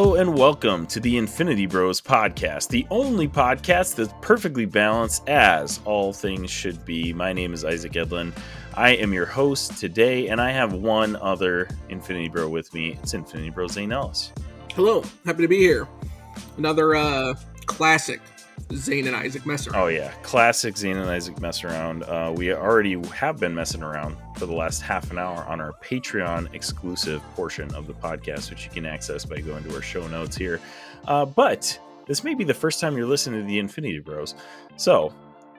Hello and welcome to the Infinity Bros podcast, the only podcast that's perfectly balanced as all things should be. My name is Isaac Edlin. I am your host today, and I have one other Infinity Bro with me. It's Infinity Bro Zayne Ellis. Hello, happy to be here. Another classic Zayne and Isaac mess around. Oh yeah, classic Zayne and Isaac mess around. We already have been messing around for the last half an hour on our Patreon exclusive portion of the podcast, which you can access by going to our show notes here. But this may be the first time you're listening to the Infinity Bros. So,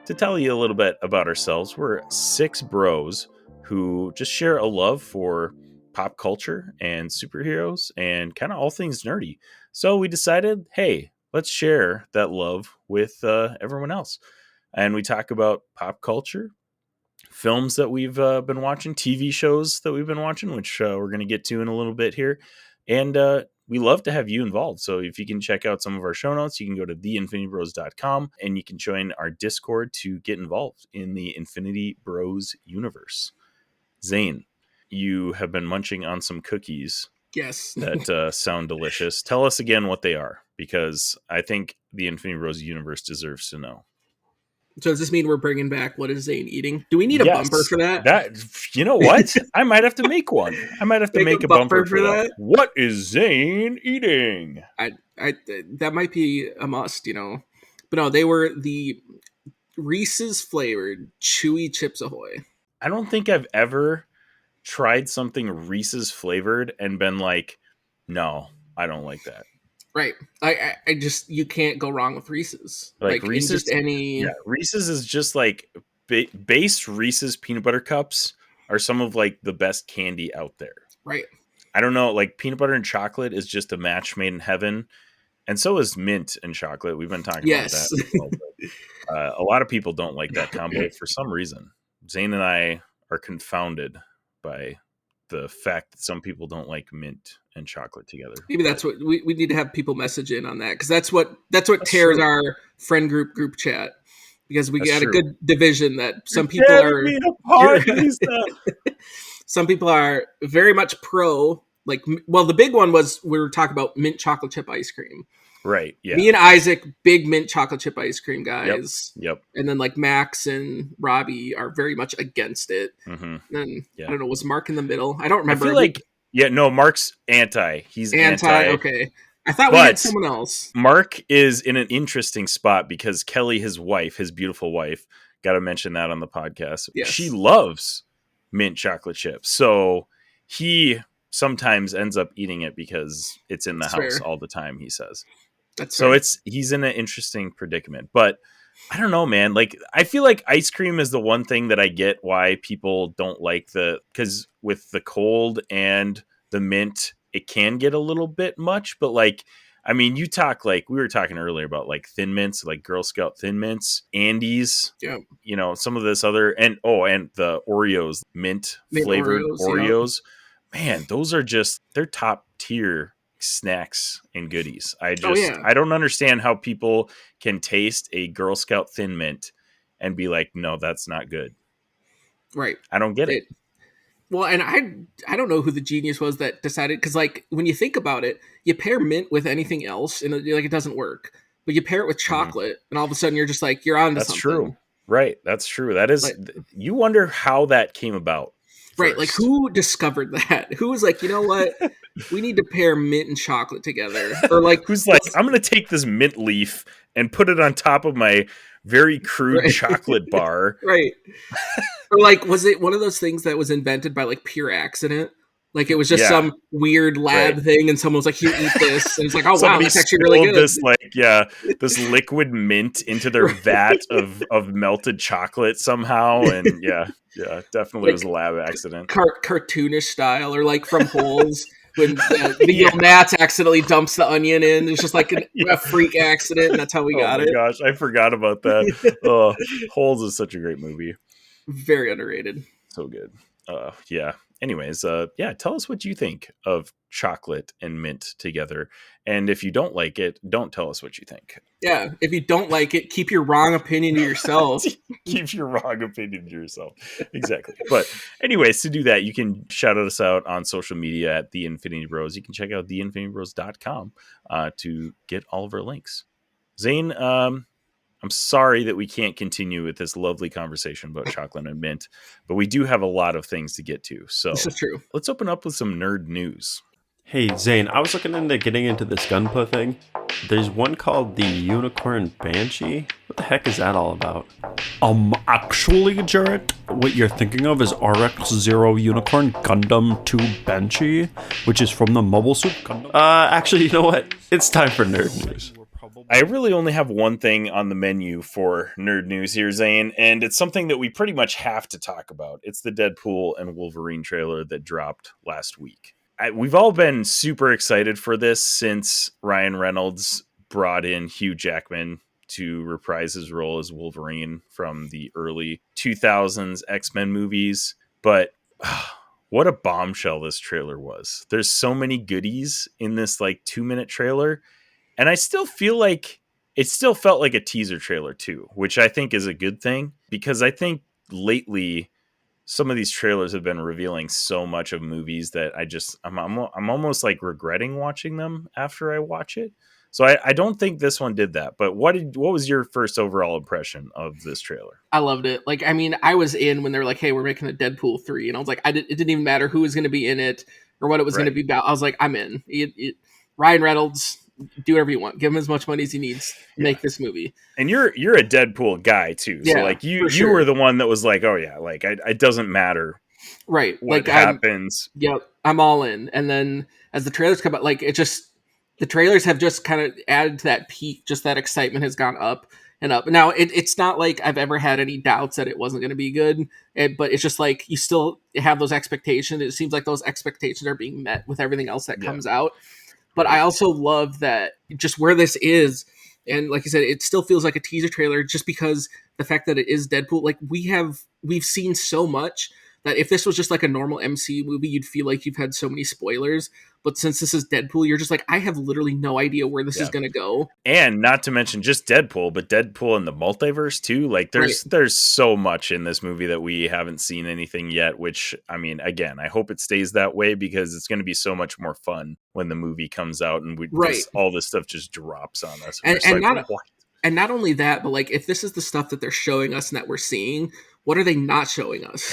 to tell you a little bit about ourselves, we're 6 bros who just share a love for pop culture and superheroes and kind of all things nerdy. So we decided, hey, let's share that love with everyone else. And we talk about pop culture, films that we've been watching, TV shows that we've been watching, which we're going to get to in a little bit here. And we love to have you involved. So if you can check out some of our show notes, you can go to theinfinitybros.com and you can join our Discord to get involved in the Infinity Bros universe. Zayne, you have been munching on some cookies. Yes. That sound delicious. Tell us again what they are, because I think the Infinity Bros universe deserves to know. So does this mean we're bringing back What is Zayne Eating? Do we need a bumper for that? You know what? I might have to make one. I might have to make a bumper for that. What is Zayne eating? I that might be a must, you know. But no, they were the Reese's flavored chewy Chips Ahoy. I don't think I've ever tried something Reese's flavored and been like, no, I don't like that. Right. I just, you can't go wrong with Reese's. Like Reese's, just any... Yeah, Reese's is just like base Reese's peanut butter cups are some of like the best candy out there. Right. I don't know, like peanut butter and chocolate is just a match made in heaven. And so is mint and chocolate. We've been talking about that as well, but, a lot of people don't like that combo for some reason. Zayne and I are confounded by the fact that some people don't like mint and chocolate together. Maybe that's what we need to have people message in on that, because that's what tears our friend group chat, because we got a good division that some people are some people are very much pro, like, well, the big one was we were talking about mint chocolate chip ice cream. Right. Yeah. Me and Isaac, big mint chocolate chip ice cream guys. Yep. And then like Max and Robbie are very much against it. Mm-hmm. And I don't know, was Mark in the middle? I don't remember. I feel like, Mark's anti. He's anti. Okay. I thought we had someone else. Mark is in an interesting spot because Kelly, his wife, his beautiful wife, got to mention that on the podcast. Yes. She loves mint chocolate chips. So he sometimes ends up eating it because it's in the house all the time, he says. He's in an interesting predicament, but I don't know, man. Like, I feel like ice cream is the one thing that I get why people don't like because with the cold and the mint, it can get a little bit much, but like, I mean, you talk like we were talking earlier about like Thin Mints, like Girl Scout Thin Mints, Andes, you know, some of this other, and the Oreos, mint flavored Oreos. Yeah. Man, those are they're top tier snacks and goodies. I don't understand how people can taste a Girl Scout Thin Mint and be like, no, that's not good. Right. I don't get it. Well, and I don't know who the genius was that decided, because like when you think about it, you pair mint with anything else and it doesn't work. But you pair it with chocolate and all of a sudden you're just like, you're on to something. That's true. Right. That's true. That is, you wonder how that came about. Right, like who discovered that? Who was like, you know what? We need to pair mint and chocolate together. Or like, who's like, I'm going to take this mint leaf and put it on top of my very crude chocolate bar. Right. Or like, was it one of those things that was invented by like pure accident? Like it was just some weird lab thing, and someone was like, "Here, eat this," and it's like, "Oh wow, that's actually really good." This liquid mint into their vat of melted chocolate somehow, and definitely was a lab accident, cartoonish style, or like from Holes when the Nats accidentally dumps the onion in. It's just like a freak accident, and that's how we got it. Oh my gosh, I forgot about that. Holes is such a great movie, very underrated, so good. Anyways, tell us what you think of chocolate and mint together. And if you don't like it, don't tell us what you think. Yeah, if you don't like it, keep your wrong opinion to yourself. Keep your wrong opinion to yourself. Exactly. But anyways, to do that, you can shout us out on social media at The Infinity Bros. You can check out theinfinitybros.com to get all of our links. Zayne, I'm sorry that we can't continue with this lovely conversation about chocolate and mint, but we do have a lot of things to get to. So This is true. Let's open up with some nerd news. Hey, Zane, I was looking into getting into this Gunpla thing. There's one called the Unicorn Banshee. What the heck is that all about? Actually, Jarrett, what you're thinking of is RX-0 Unicorn Gundam 2 Banshee, which is from the Mobile Suit Gundam. Actually, you know what? It's time for nerd news. I really only have one thing on the menu for nerd news here, Zane, and it's something that we pretty much have to talk about. It's the Deadpool and Wolverine trailer that dropped last week. We've all been super excited for this since Ryan Reynolds brought in Hugh Jackman to reprise his role as Wolverine from the early 2000s X-Men movies. But what a bombshell this trailer was. There's so many goodies in this 2-minute trailer. And I still feel like it still felt like a teaser trailer too, which I think is a good thing, because I think lately some of these trailers have been revealing so much of movies that I'm almost regretting watching them after I watch it. So I don't think this one did that. But what was your first overall impression of this trailer? I loved it. I was in when they were like, "Hey, we're making a Deadpool 3," and I was like, it didn't even matter who was going to be in it or what it was going to be about. I was like, I'm in. Ryan Reynolds, do whatever you want. Give him as much money as he needs. Make this movie. And you're a Deadpool guy too. So you were the one that was like, oh yeah, it doesn't matter. Right. What happens. I'm all in. And then as the trailers come out, the trailers have just kind of added to that peak. Just that excitement has gone up and up. Now it's not like I've ever had any doubts that it wasn't going to be good, but it's just you still have those expectations. It seems like those expectations are being met with everything else that comes out. But I also love that just where this is, and like I said, it still feels like a teaser trailer just because the fact that it is Deadpool. We've seen so much that if this was just a normal MCU movie, you'd feel like you've had so many spoilers. But since this is Deadpool, you're just I have literally no idea where this is going to go. And not to mention just Deadpool, but Deadpool in the multiverse too. There's so much in this movie that we haven't seen anything yet, which, I mean, again, I hope it stays that way because it's going to be so much more fun when the movie comes out and all this stuff just drops on us. And not only that, but if this is the stuff that they're showing us and that we're seeing, what are they not showing us?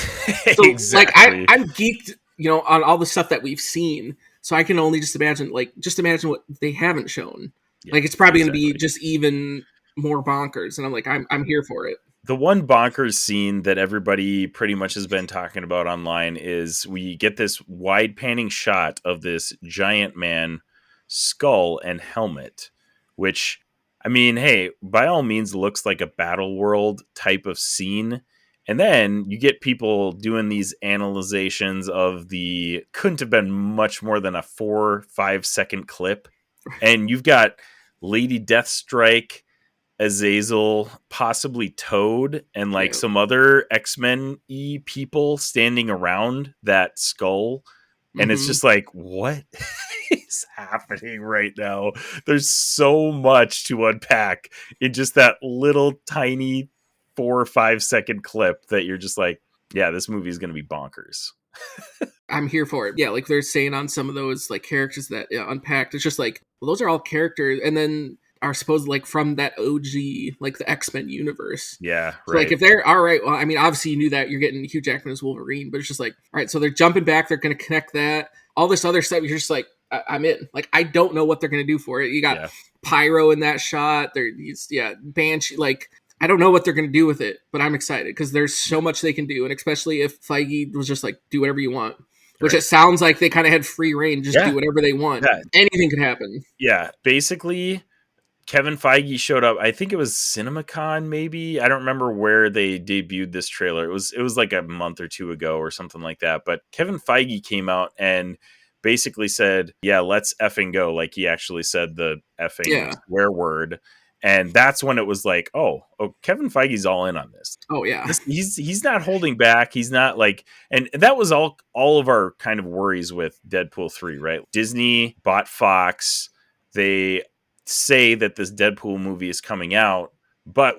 So, exactly. I'm geeked, on all the stuff that we've seen. So I can only just imagine what they haven't shown. It's probably going to be just even more bonkers. And I'm here for it. The one bonkers scene that everybody pretty much has been talking about online is we get this wide panning shot of this giant man skull and helmet, which, I mean, hey, by all means looks like a battle world type of scene. And then you get people doing these analyzations of couldn't have been much more than a 4-5 second clip. And you've got Lady Deathstrike, Azazel, possibly Toad, and some other X-Men-y people standing around that skull. And it's just what is happening right now? There's so much to unpack in just that little tiny 4 or 5 second clip that you're just this movie is going to be bonkers. I'm here for it. Yeah, they're saying on some of those characters that unpacked, it's just well, those are all characters, and then are supposed from that OG the X-Men universe. Yeah, so, if they're all right, well, I mean, obviously you knew that you're getting Hugh Jackman as Wolverine, but it's just all right, so they're jumping back, they're going to connect that, all this other stuff. You're just I'm in. I don't know what they're going to do for it. You got Pyro in that shot. Banshee. I don't know what they're going to do with it, but I'm excited because there's so much they can do. And especially if Feige was just do whatever you want, which it sounds like they kind of had free reign, just do whatever they want. Yeah. Anything could happen. Yeah. Basically, Kevin Feige showed up. I think it was CinemaCon, maybe. I don't remember where they debuted this trailer. It was a month or two ago or something like that. But Kevin Feige came out and basically said, yeah, let's effing go. He actually said the effing swear word. And that's when it was like, oh, Kevin Feige's all in on this. Oh yeah. He's not holding back. He's not like, and that was all of our kind of worries with Deadpool 3, right? Disney bought Fox. They say that this Deadpool movie is coming out, but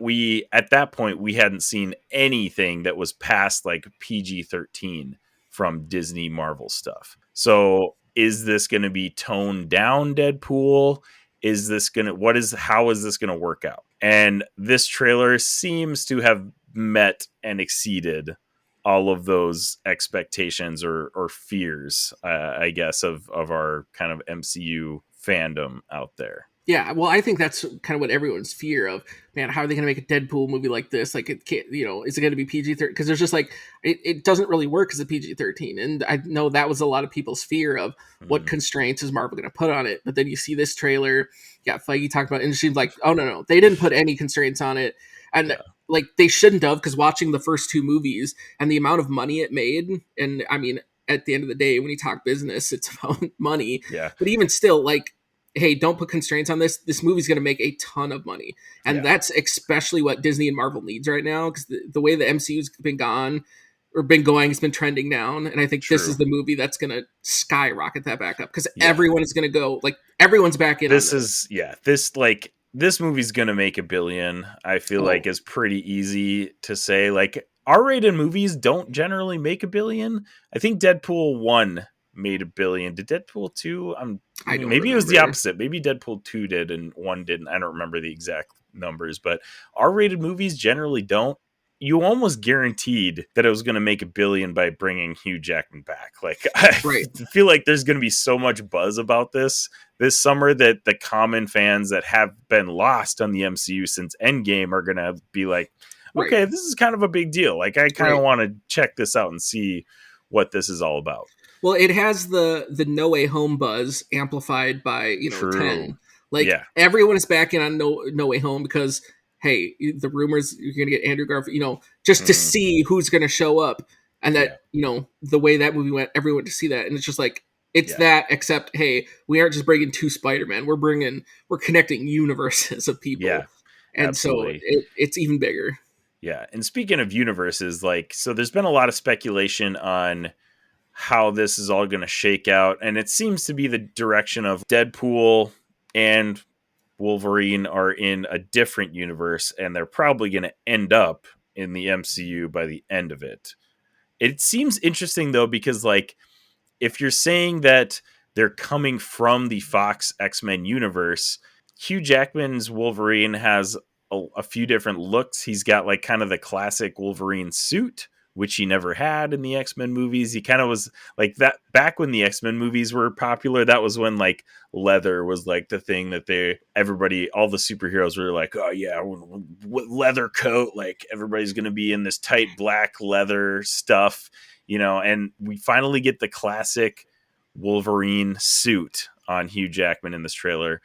at that point, we hadn't seen anything that was past like PG-13 from Disney Marvel stuff. So is this going to be toned down Deadpool? How is this going to work out? And this trailer seems to have met and exceeded all of those expectations or fears, I guess, of our kind of MCU fandom out there. Yeah, well, I think that's kind of what everyone's fear of. Man, how are they going to make a Deadpool movie like this? Like, it can't, is it going to be PG-13? Because there's just like, it doesn't really work as a PG-13. And I know that was a lot of people's fear of what constraints is Marvel going to put on it. But then you see this trailer, Feige talked about it, and it seems like, oh, no, they didn't put any constraints on it. And like, they shouldn't have, because watching the first two movies and the amount of money it made, and I mean, at the end of the day, when you talk business, it's about money. Yeah. But even still, like, hey, don't put constraints on this. This movie's going to make a ton of money. And that's especially what Disney and Marvel needs right now, because the way the MCU's been going, it's been trending down. And I think this is the movie that's going to skyrocket that back up, because everyone is going to go, like, everyone's back in. This movie's going to make $1 billion. I feel like is pretty easy to say. Like, R-rated movies don't generally make $1 billion. I think Deadpool 1 made $1 billion. Did Deadpool 2? Maybe it was the opposite. Maybe Deadpool 2 did and 1 didn't. I don't remember the exact numbers, but R-rated movies generally don't. You almost guaranteed that it was going to make $1 billion by bringing Hugh Jackman back. Like, I feel like there's going to be so much buzz about this summer that the common fans that have been lost on the MCU since Endgame are going to be like, okay, this is kind of a big deal. Like, I kind of want to check this out and see what this is all about. Well, it has the No Way Home buzz amplified by 10. Like, everyone is back in on No Way Home because, hey, the rumors you're going to get Andrew Garfield, just to see who's going to show up, and that the way that movie went, everyone to see that, and it's just like that. Except, hey, we aren't just bringing 2 Spider-Man. We're connecting universes of people, and absolutely. So it's even bigger. Yeah, and speaking of universes, so there's been a lot of speculation on how this is all going to shake out, and it seems to be the direction of Deadpool and Wolverine are in a different universe, and they're probably going to end up in the MCU by the end of it. It seems interesting, though, because if you're saying that they're coming from the Fox X-Men universe, Hugh Jackman's Wolverine has a few different looks. He's got kind of the classic Wolverine suit, which he never had in the X-Men movies. He kind of was like that back when the X-Men movies were popular. That was when leather was the thing that all the superheroes were like, oh yeah, leather coat. Everybody's going to be in this tight black leather stuff, and we finally get the classic Wolverine suit on Hugh Jackman in this trailer.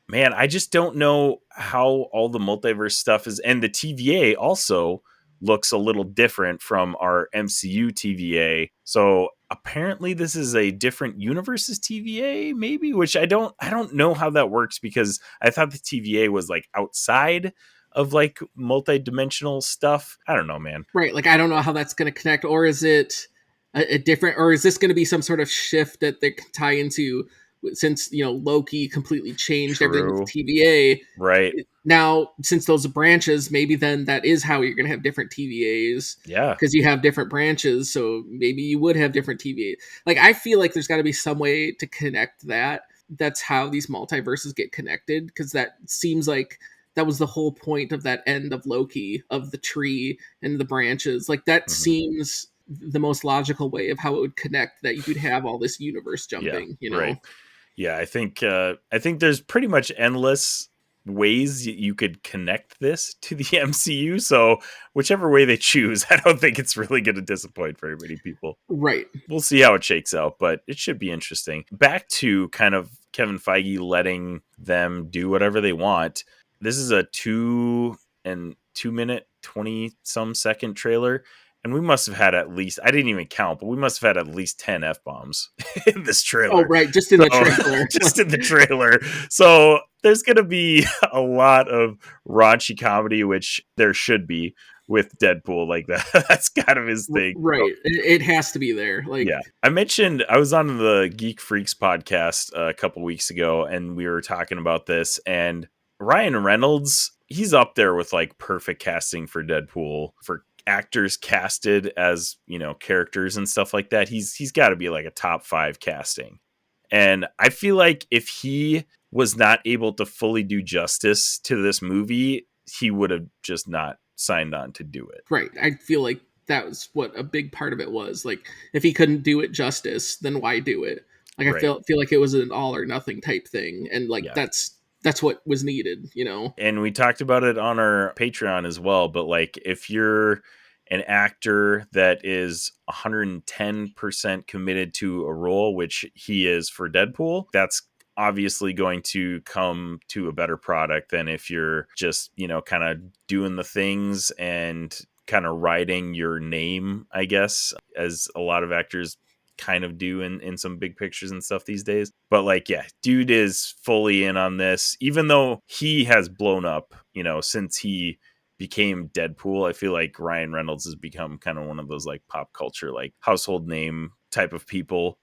Man, I just don't know how all the multiverse stuff is. And the TVA also looks a little different from our MCU TVA. So apparently this is a different universe's TVA, maybe, which I don't know how that works, because I thought the TVA was outside of multi-dimensional stuff. I don't know, man. Right. I don't know how that's going to connect, or is it a different, or is this going to be some sort of shift that they can tie into, since Loki completely changed everything with TVA. Right. Now, since those are branches, maybe then that is how you're going to have different TVAs. Yeah. Because you have different branches, so maybe you would have different TVAs. I feel like there's got to be some way to connect that. That's how these multiverses get connected, because that seems like that was the whole point of that end of Loki, of the tree and the branches. That seems the most logical way of how it would connect, that you could have all this universe jumping, Right. Yeah, I think there's pretty much endless ways you could connect this to the MCU. So whichever way they choose, I don't think it's really going to disappoint very many people. Right. We'll see how it shakes out, but it should be interesting. Back to kind of Kevin Feige letting them do whatever they want. This is a 2 minute, 20 some second trailer. And we must have had at least, I didn't even count, but we must have had at least 10 F-bombs in this trailer. Oh, right. Just in the trailer. Just in the trailer. So there's going to be a lot of raunchy comedy, which there should be with Deadpool. Like that, that's kind of his thing. Right. It has to be there. Like, yeah. I was on the Geek Freaks podcast a couple weeks ago, and we were talking about this, and Ryan Reynolds, he's up there with like perfect casting for Deadpool, for actors casted as, characters and stuff like that. He's got to be like a top 5 casting. And I feel like if he was not able to fully do justice to this movie, he would have just not signed on to do it. Right. I feel like that was what a big part of it was. Like, if he couldn't do it justice, then why do it? Like, I feel like it was an all or nothing type thing. And like, that's what was needed, And we talked about it on our Patreon as well. But like, if you're an actor that is 110% committed to a role, which he is for Deadpool, that's obviously going to come to a better product than if you're just, kind of doing the things and kind of writing your name, I guess, as a lot of actors kind of do in some big pictures and stuff these days. But like, yeah, dude is fully in on this, even though he has blown up, since he became Deadpool. I feel like Ryan Reynolds has become kind of one of those like pop culture, like household name type of people.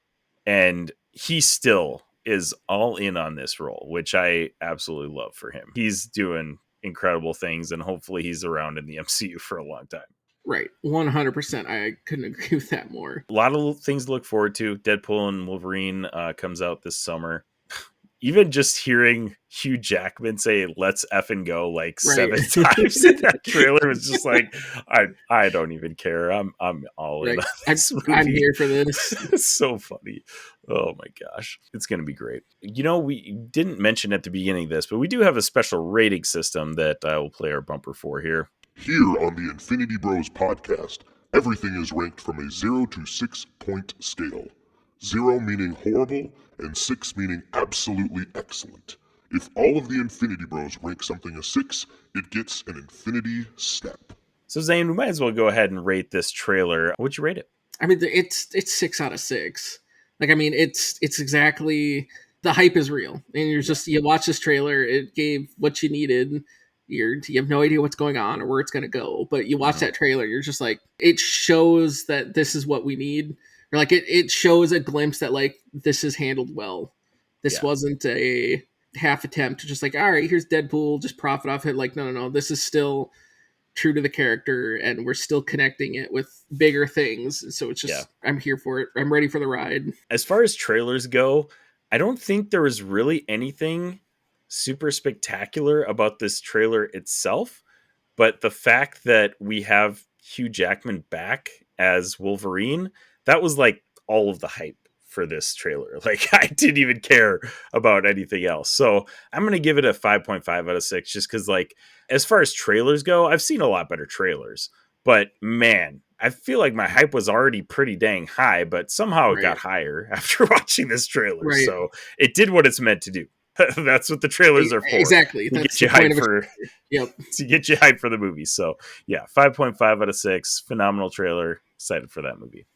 And he still is all in on this role, which I absolutely love for him. He's doing incredible things, and hopefully he's around in the MCU for a long time. Right. 100%. I couldn't agree with that more. A lot of things to look forward to. Deadpool and Wolverine comes out this summer. Even just hearing Hugh Jackman say "let's effing go" like 7 times in that trailer was just like, I don't even care. I'm all in. I'm here for this. It's so funny. Oh my gosh, it's gonna be great. We didn't mention at the beginning of this, but we do have a special rating system that I will play our bumper for here. Here on the Infinity Bros podcast, everything is ranked from a 0 to 6 point scale. 0 meaning horrible, and 6 meaning absolutely excellent. If all of the Infinity Bros rank something a 6, it gets an Infinity Step. So Zayne, we might as well go ahead and rate this trailer. What'd you rate it? I mean, it's 6 out of 6. Like, I mean, it's exactly, the hype is real, and you watch this trailer, it gave what you needed. You have no idea what's going on or where it's going to go, but you watch that trailer, you're just like, it shows that this is what we need. Or like it shows a glimpse that like this is handled well. This wasn't a half attempt to just like, all right, here's Deadpool, just profit off it. Like, no. This is still true to the character, and we're still connecting it with bigger things. So it's just, I'm here for it. I'm ready for the ride. As far as trailers go, I don't think there was really anything super spectacular about this trailer itself. But the fact that we have Hugh Jackman back as Wolverine, that was like all of the hype for this trailer. Like, I didn't even care about anything else. So I'm going to give it a 5.5 out of 6, just because, like, as far as trailers go, I've seen a lot better trailers. But man, I feel like my hype was already pretty dang high, but somehow it got higher after watching this trailer. Right. So it did what it's meant to do. That's what the trailers are for. Exactly. To get you hyped for, to get you hyped for the movie. So yeah, 5.5 out of 6. Phenomenal trailer. Excited for that movie.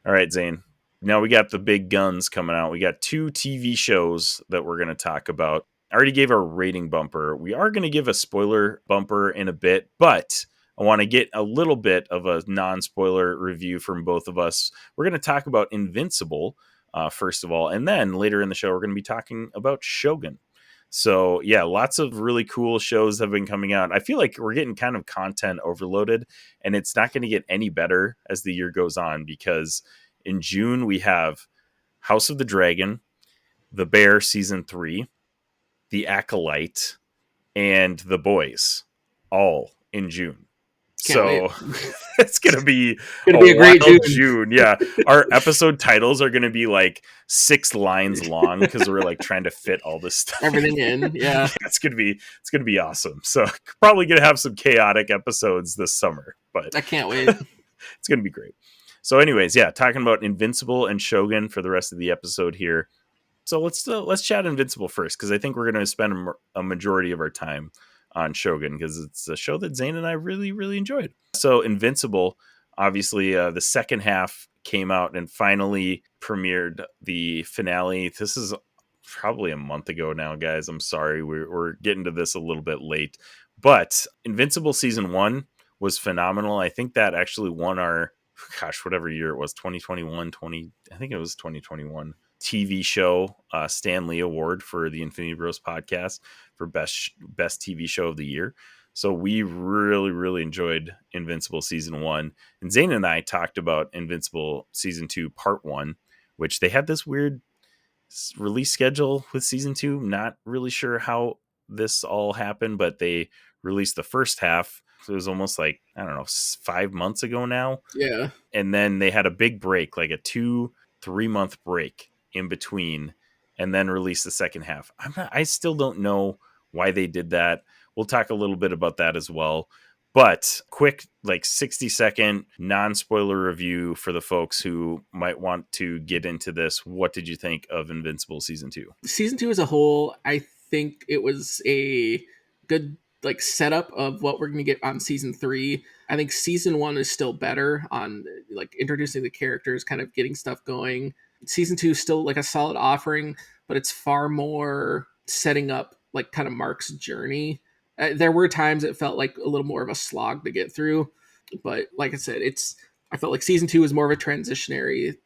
All right, Zayne. Now we got the big guns coming out. We got 2 TV shows that we're going to talk about. I already gave our rating bumper. We are going to give a spoiler bumper in a bit, but I want to get a little bit of a non-spoiler review from both of us. We're going to talk about Invincible, first of all, and then later in the show, we're going to be talking about Shogun. So yeah, lots of really cool shows have been coming out. I feel like we're getting kind of content overloaded, and it's not going to get any better as the year goes on, because in June we have House of the Dragon, The Bear Season 3, The Acolyte, and The Boys, all in June. So it's gonna be a great June. Yeah, our episode titles are gonna be like 6 lines long because we're like trying to fit all this stuff, everything in. Yeah, it's gonna be awesome. So probably gonna have some chaotic episodes this summer, but I can't wait. It's gonna be great. So, anyways, yeah, talking about Invincible and Shogun for the rest of the episode here. So let's chat Invincible first, because I think we're gonna spend a majority of our time on Shogun, because it's a show that Zayne and I really, really enjoyed. So Invincible, obviously the second half came out and finally premiered the finale. This is probably a month ago now, guys. I'm sorry. We're getting to this a little bit late. But Invincible Season 1 was phenomenal. I think that actually won our, whatever year it was, 2021, I think it was 2021 TV show Stan Lee Award for the Infinity Bros podcast for best TV show of the year. So we really, really enjoyed Invincible Season 1. And Zayne and I talked about Invincible Season 2 Part 1, which they had this weird release schedule with Season 2. Not really sure how this all happened, but they released the first half. So it was almost like, I don't know, 5 months ago now. Yeah. And then they had a big break, like a 2-3 month break in between, and then released the second half. I still don't know why they did that. We'll talk a little bit about that as well. But quick, like 60-second non-spoiler review for the folks who might want to get into this. What did you think of Invincible Season 2? Season 2 as a whole, I think it was a good like setup of what we're going to get on Season 3. I think Season 1 is still better on like introducing the characters, kind of getting stuff going. Season 2 is still like a solid offering, but it's far more setting up like kind of Mark's journey. There were times it felt like a little more of a slog to get through, but like I said, I felt like Season 2 is more of a transitionary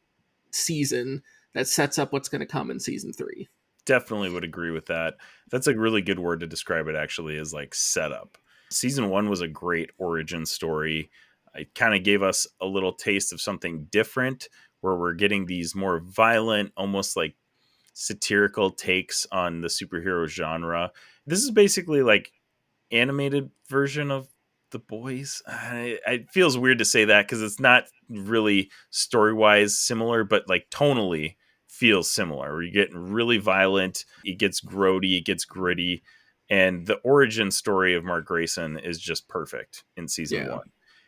season that sets up what's going to come in Season 3. Definitely would agree with that. That's a really good word to describe it, actually, is like setup. Season 1 was a great origin story. It kind of gave us a little taste of something different, where we're getting these more violent, almost like satirical takes on the superhero genre. This is basically like animated version of The Boys. It feels weird to say that because it's not really story-wise similar, but like tonally feels similar. Where you're getting really violent, it gets grody, it gets gritty, and the origin story of Mark Grayson is just perfect in Season 1.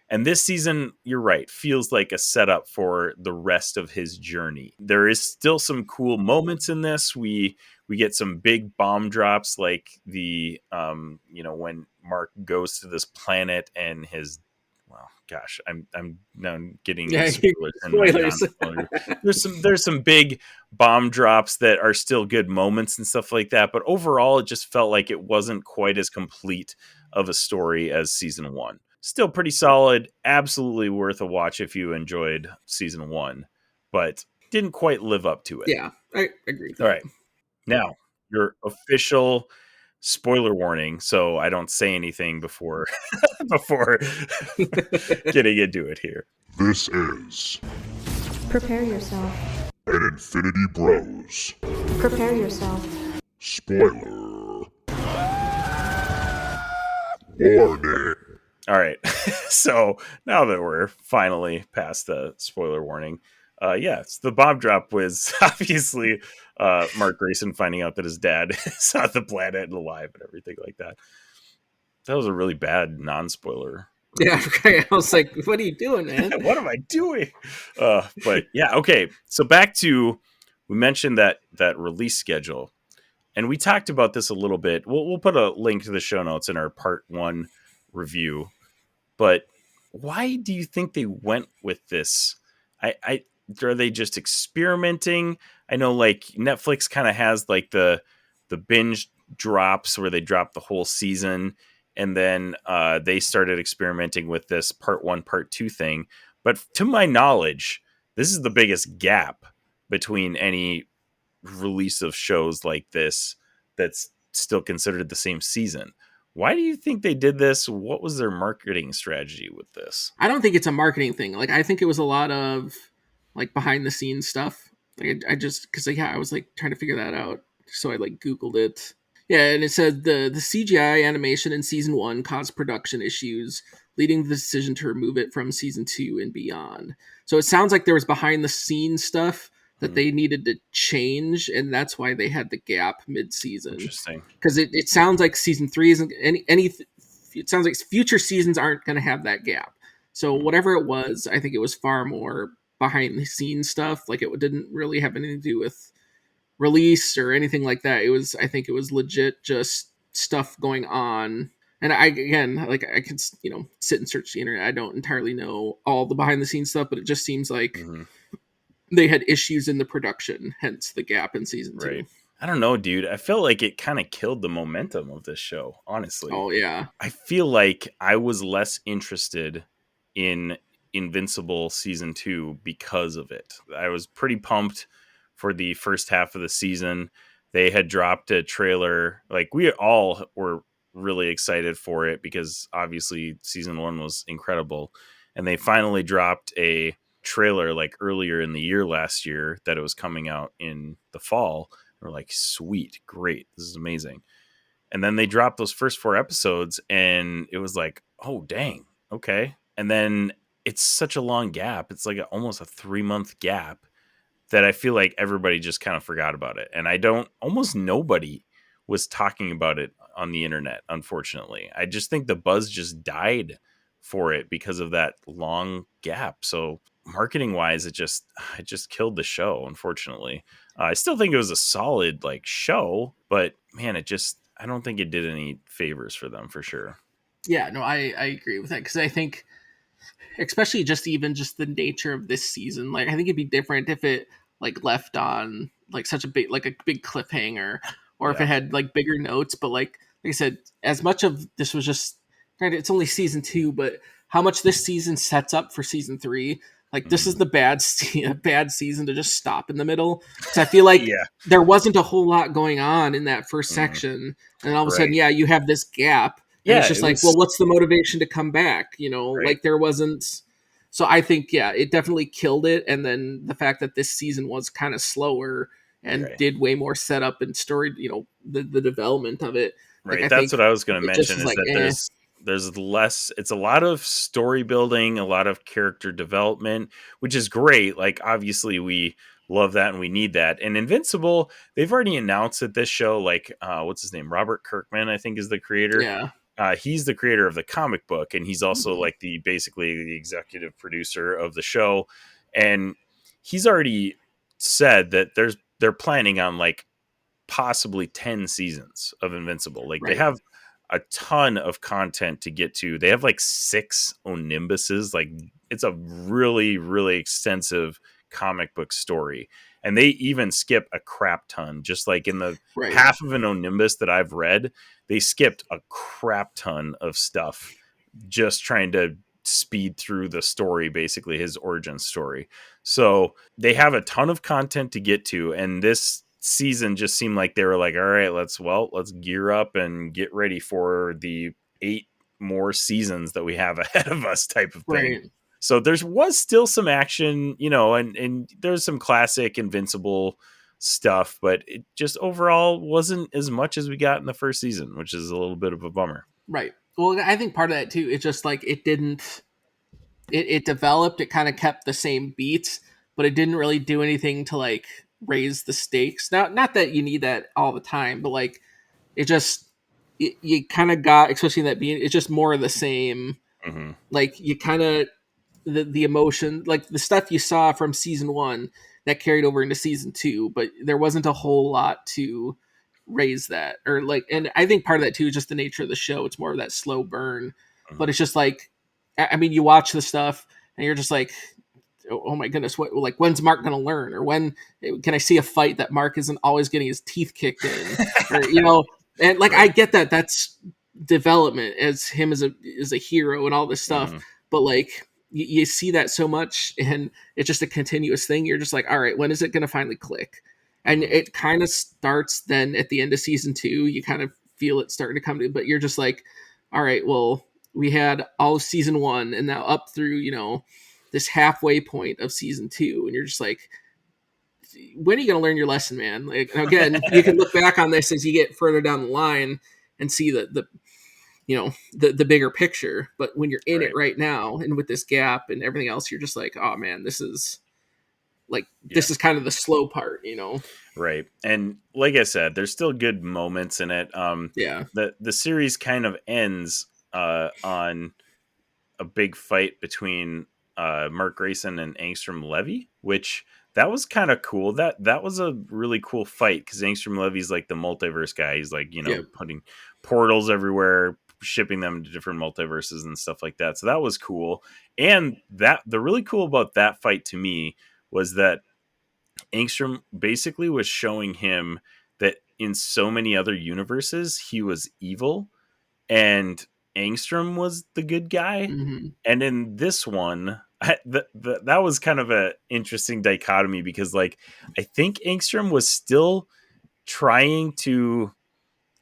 And this season, you're right, feels like a setup for the rest of his journey. There is still some cool moments in this. We get some big bomb drops, like the when Mark goes to this planet and his, well, gosh, I'm now getting spoilers. There's some big bomb drops that are still good moments and stuff like that. But overall, it just felt like it wasn't quite as complete of a story as Season 1. Still pretty solid, absolutely worth a watch if you enjoyed Season 1, but didn't quite live up to it. Yeah, I agree with that. All right. Now, your official spoiler warning, so I don't say anything before getting into it here. This is Prepare yourself. an Infinity Bros Prepare yourself. spoiler warning. All right. So now that we're finally past the spoiler warning, it's the bomb drop was obviously Mark Grayson finding out that his dad is on the planet and alive and everything like that. That was a really bad non-spoiler. Yeah, I was like, what are you doing, man? What am I doing? But yeah, okay. So back to, we mentioned that release schedule, and we talked about this a little bit. We'll put a link to the show notes in our Part 1 review. But why do you think they went with this? Are they just experimenting? I know like Netflix kind of has like the binge drops where they drop the whole season, and then they started experimenting with this Part 1, Part 2 thing. But to my knowledge, this is the biggest gap between any release of shows like this that's still considered the same season. Why do you think they did this? What was their marketing strategy with this? I don't think it's a marketing thing. Like, I think it was a lot of like behind the scenes stuff. Like, I just, because I was like trying to figure that out. So I like Googled it. Yeah, and it said the CGI animation in Season 1 caused production issues, leading to the decision to remove it from Season 2 and beyond. So it sounds like there was behind the scenes stuff that they needed to change, and that's why they had the gap mid-season. Interesting. Because it sounds like Season 3 isn't any it sounds like future seasons aren't going to have that gap. So whatever it was, I think it was far more behind the scenes stuff. Like, it didn't really have anything to do with release or anything like that. I think it was legit just stuff going on. And I could, sit and search the internet. I don't entirely know all the behind the scenes stuff, but it just seems like they had issues in the production, hence the gap in Season 2. Right. I don't know, dude. I feel like it kind of killed the momentum of this show, honestly. Oh yeah. I feel like I was less interested in Invincible season 2 because of it. I was pretty pumped for the first half of the season. They had dropped a trailer. Like, we all were really excited for it because obviously season 1 was incredible. And they finally dropped a trailer like earlier in the year last year that it was coming out in the fall. We're like, sweet, great, this is amazing. And then they dropped those first 4 episodes, and it was like, oh, dang, okay. And then it's such a long gap. It's like almost a 3-month gap that I feel like everybody just kind of forgot about it. And almost nobody was talking about it on the internet, unfortunately. I just think the buzz just died for it because of that long gap. So marketing wise, it just killed the show, unfortunately. I still think it was a solid like show, but man, I don't think it did any favors for them for sure. Yeah, no, I agree with that because I think, especially just even just the nature of this season, like I think it'd be different if it like left on like such a big cliffhanger, or if Yeah. it had like bigger notes. But like I said, as much of this was just, granted, it's only season 2, but how much this season sets up for season 3. Like this is the bad season to just stop in the middle, because I feel like Yeah. there wasn't a whole lot going on in that first section, and all of a sudden, Right. yeah, you have this gap, and Yeah, it's just it like, was well, what's the motivation to come back? right. Like there wasn't. So I think, yeah, it definitely killed it. And then the fact that this season was kind of slower and Right. did way more setup and story, the development of it. Like Right. I That's think what I was going to it just mention is is like, that there's less, it's a lot of story building, a lot of character development, which is great. Like obviously we love that and we need that. And Invincible, they've already announced that this show, like what's his name? Robert Kirkman, I think, is the creator. yeah, He's the creator of the comic book, and he's also Mhm. like basically the executive producer of the show. And he's already said that they're planning on like possibly 10 seasons of Invincible. Like they Right, have a ton of content to get to. They have like 6 Onimbuses. Like it's a really, really extensive comic book story. And they even skip a crap ton. Just like in the right, half of an Onimbus that I've read, they skipped a crap ton of stuff just trying to speed through the story, basically his origin story. So they have a ton of content to get to, and this season just seemed like they were like, all right, let's gear up and get ready for the 8 more seasons that we have ahead of us type of thing. right. So there was still some action, and there's some classic Invincible stuff, but it just overall wasn't as much as we got in the first season, which is a little bit of a bummer. Right. Well, I think part of that too, it's just like it didn't. It developed. It kind of kept the same beats, but it didn't really do anything to like raise the stakes. Not that you need that all the time, but like it just you kind of got, especially in that being, it's just more of the same. Mm-hmm. Like you kind of the emotion, like the stuff you saw from season 1 that carried over into season 2, but there wasn't a whole lot to raise that, or like, and I think part of that too is just the nature of the show. It's more of that slow burn, but it's just like, I mean, you watch the stuff and you're just like, oh my goodness, what, like, when's Mark going to learn, or when can I see a fight that Mark isn't always getting his teeth kicked in, or and like, I get that that's development as him as a hero and all this stuff, Mm-hmm. but like you see that so much and it's just a continuous thing. You're just like, all right, when is it going to finally click? And it kind of starts then at the end of season 2. You kind of feel it starting to come to, but you're just like, all right, well, we had all of season 1 and now up through this halfway point of season 2, and you're just like, when are you going to learn your lesson, man? Like, again, you can look back on this as you get further down the line and see the bigger picture, but when you're in Right. it right now and with this gap and everything else, you're just like, oh man, this is kind of the slow part. Right. And like I said, there's still good moments in it. Yeah, The series kind of ends on a big fight between Mark Grayson and Angstrom Levy, which that was kind of cool. That was a really cool fight because Angstrom Levy's like the multiverse guy. He's like, yeah, putting portals everywhere, shipping them to different multiverses and stuff like that. So that was cool. And the really cool about that fight to me was that Angstrom basically was showing him that in so many other universes he was evil and Angstrom was the good guy. Mm-hmm. And in this one, that was kind of a interesting dichotomy because, like, I think Angstrom was still trying to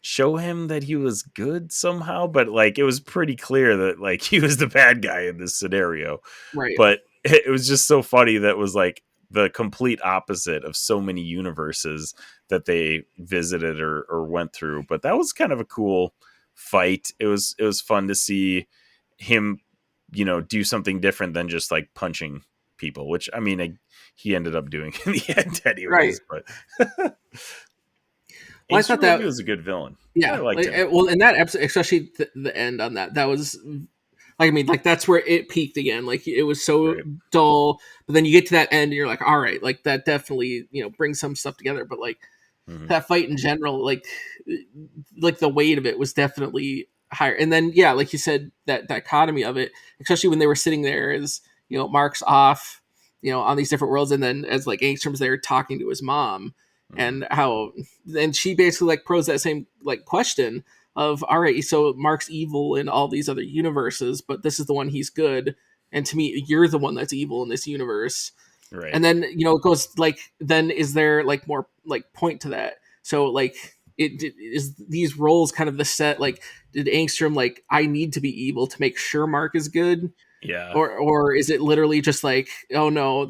show him that he was good somehow, but like it was pretty clear that like he was the bad guy in this scenario. Right. But it was just so funny that was like the complete opposite of so many universes that they visited or went through. But that was kind of a cool fight. It was fun to see him, do something different than just like punching people, which I mean, he ended up doing in the end anyways. Right. But Well, I thought that was a good villain. Yeah, I liked him. Well, in that episode, especially the end on that was like, I mean, like that's where it peaked again. Like it was so dull, but then you get to that end, and you're like, all right, like that definitely brings some stuff together. But like that fight in general, like the weight of it was definitely higher. And then like you said, that dichotomy of it, especially when they were sitting there as Mark's off, on these different worlds, and then as like Angstrom's there talking to his mom. And how then she basically like posed that same like question of, all right, so Mark's evil in all these other universes, but this is the one he's good, and to me you're the one that's evil in this universe, right? And then it goes like, then is there like more like point to that? So like it is these roles kind of the set, like did Angstrom like, I need to be evil to make sure Mark is good, or is it literally just like, oh no,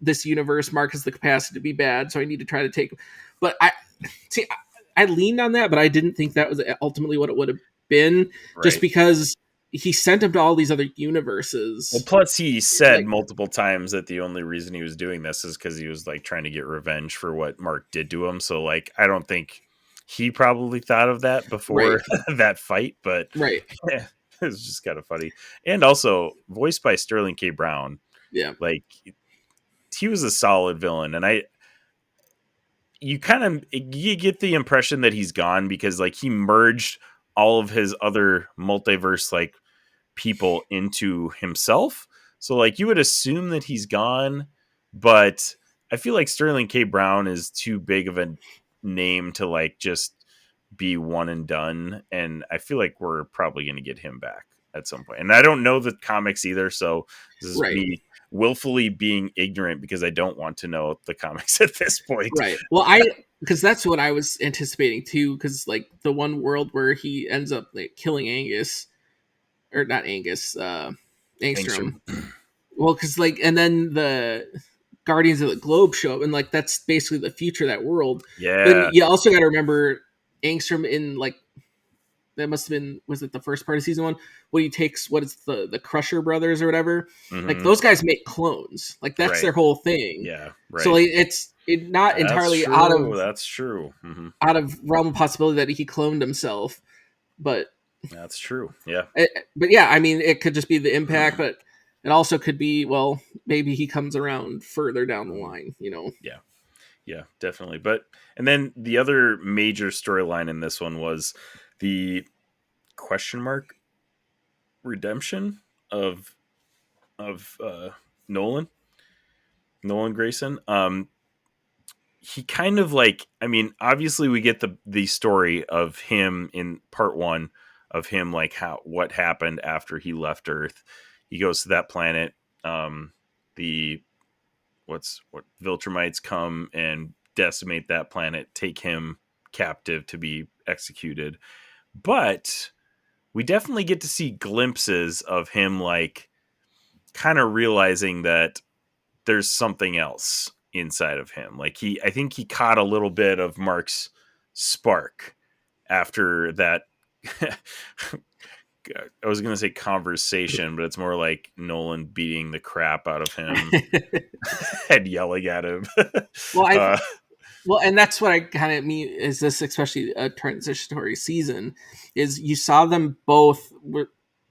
this universe, Mark has the capacity to be bad, so I need to try to take. But I leaned on that, but I didn't think that was ultimately what it would have been, just because he sent him to all these other universes. Well, plus he said multiple times that the only reason he was doing this is because he was like trying to get revenge for what Mark did to him. So like, I don't think he probably thought of that before that fight, but it was just kind of funny. And also voiced by Sterling K. Brown. Yeah. Like, he was a solid villain. And you get the impression that he's gone because like he merged all of his other multiverse like people into himself. So like you would assume that he's gone, but I feel like Sterling K. Brown is too big of a name to like just be one and done. And I feel like we're probably going to get him back at some point. And I don't know the comics either. So this is me willfully being ignorant because I don't want to know the comics at this point. Right. Well, because that's what I was anticipating too. Because like the one world where he ends up like killing Angus, or not Angus, Angstrom. Well, because like, and then the Guardians of the Globe show up, and like that's basically the future of that world. Yeah. But you also got to remember Angstrom in like, that must have been, was it the first part of season 1? What he takes, what is the Crusher brothers or whatever? Mm-hmm. Like those guys make clones. Like that's their whole thing. Yeah. Right. So like it's not entirely out of, that's true. Mm-hmm. out of realm of possibility that he cloned himself, but that's true. Yeah. But yeah, I mean, it could just be the impact, but it also could be, well, maybe he comes around further down the line, Yeah. Yeah, definitely. But, and then the other major storyline in this one was the question mark redemption of Nolan Grayson. He kind of like, I mean, obviously we get the story of him in part 1 of him, like what happened after he left Earth. He goes to that planet. Viltrumites come and decimate that planet, take him captive to be executed. But we definitely get to see glimpses of him like kind of realizing that there's something else inside of him. Like I think he caught a little bit of Mark's spark after that. I was going to say conversation, but it's more like Nolan beating the crap out of him and yelling at him. Well, and that's what I kind of mean is this, especially a transitory season, is you saw them both,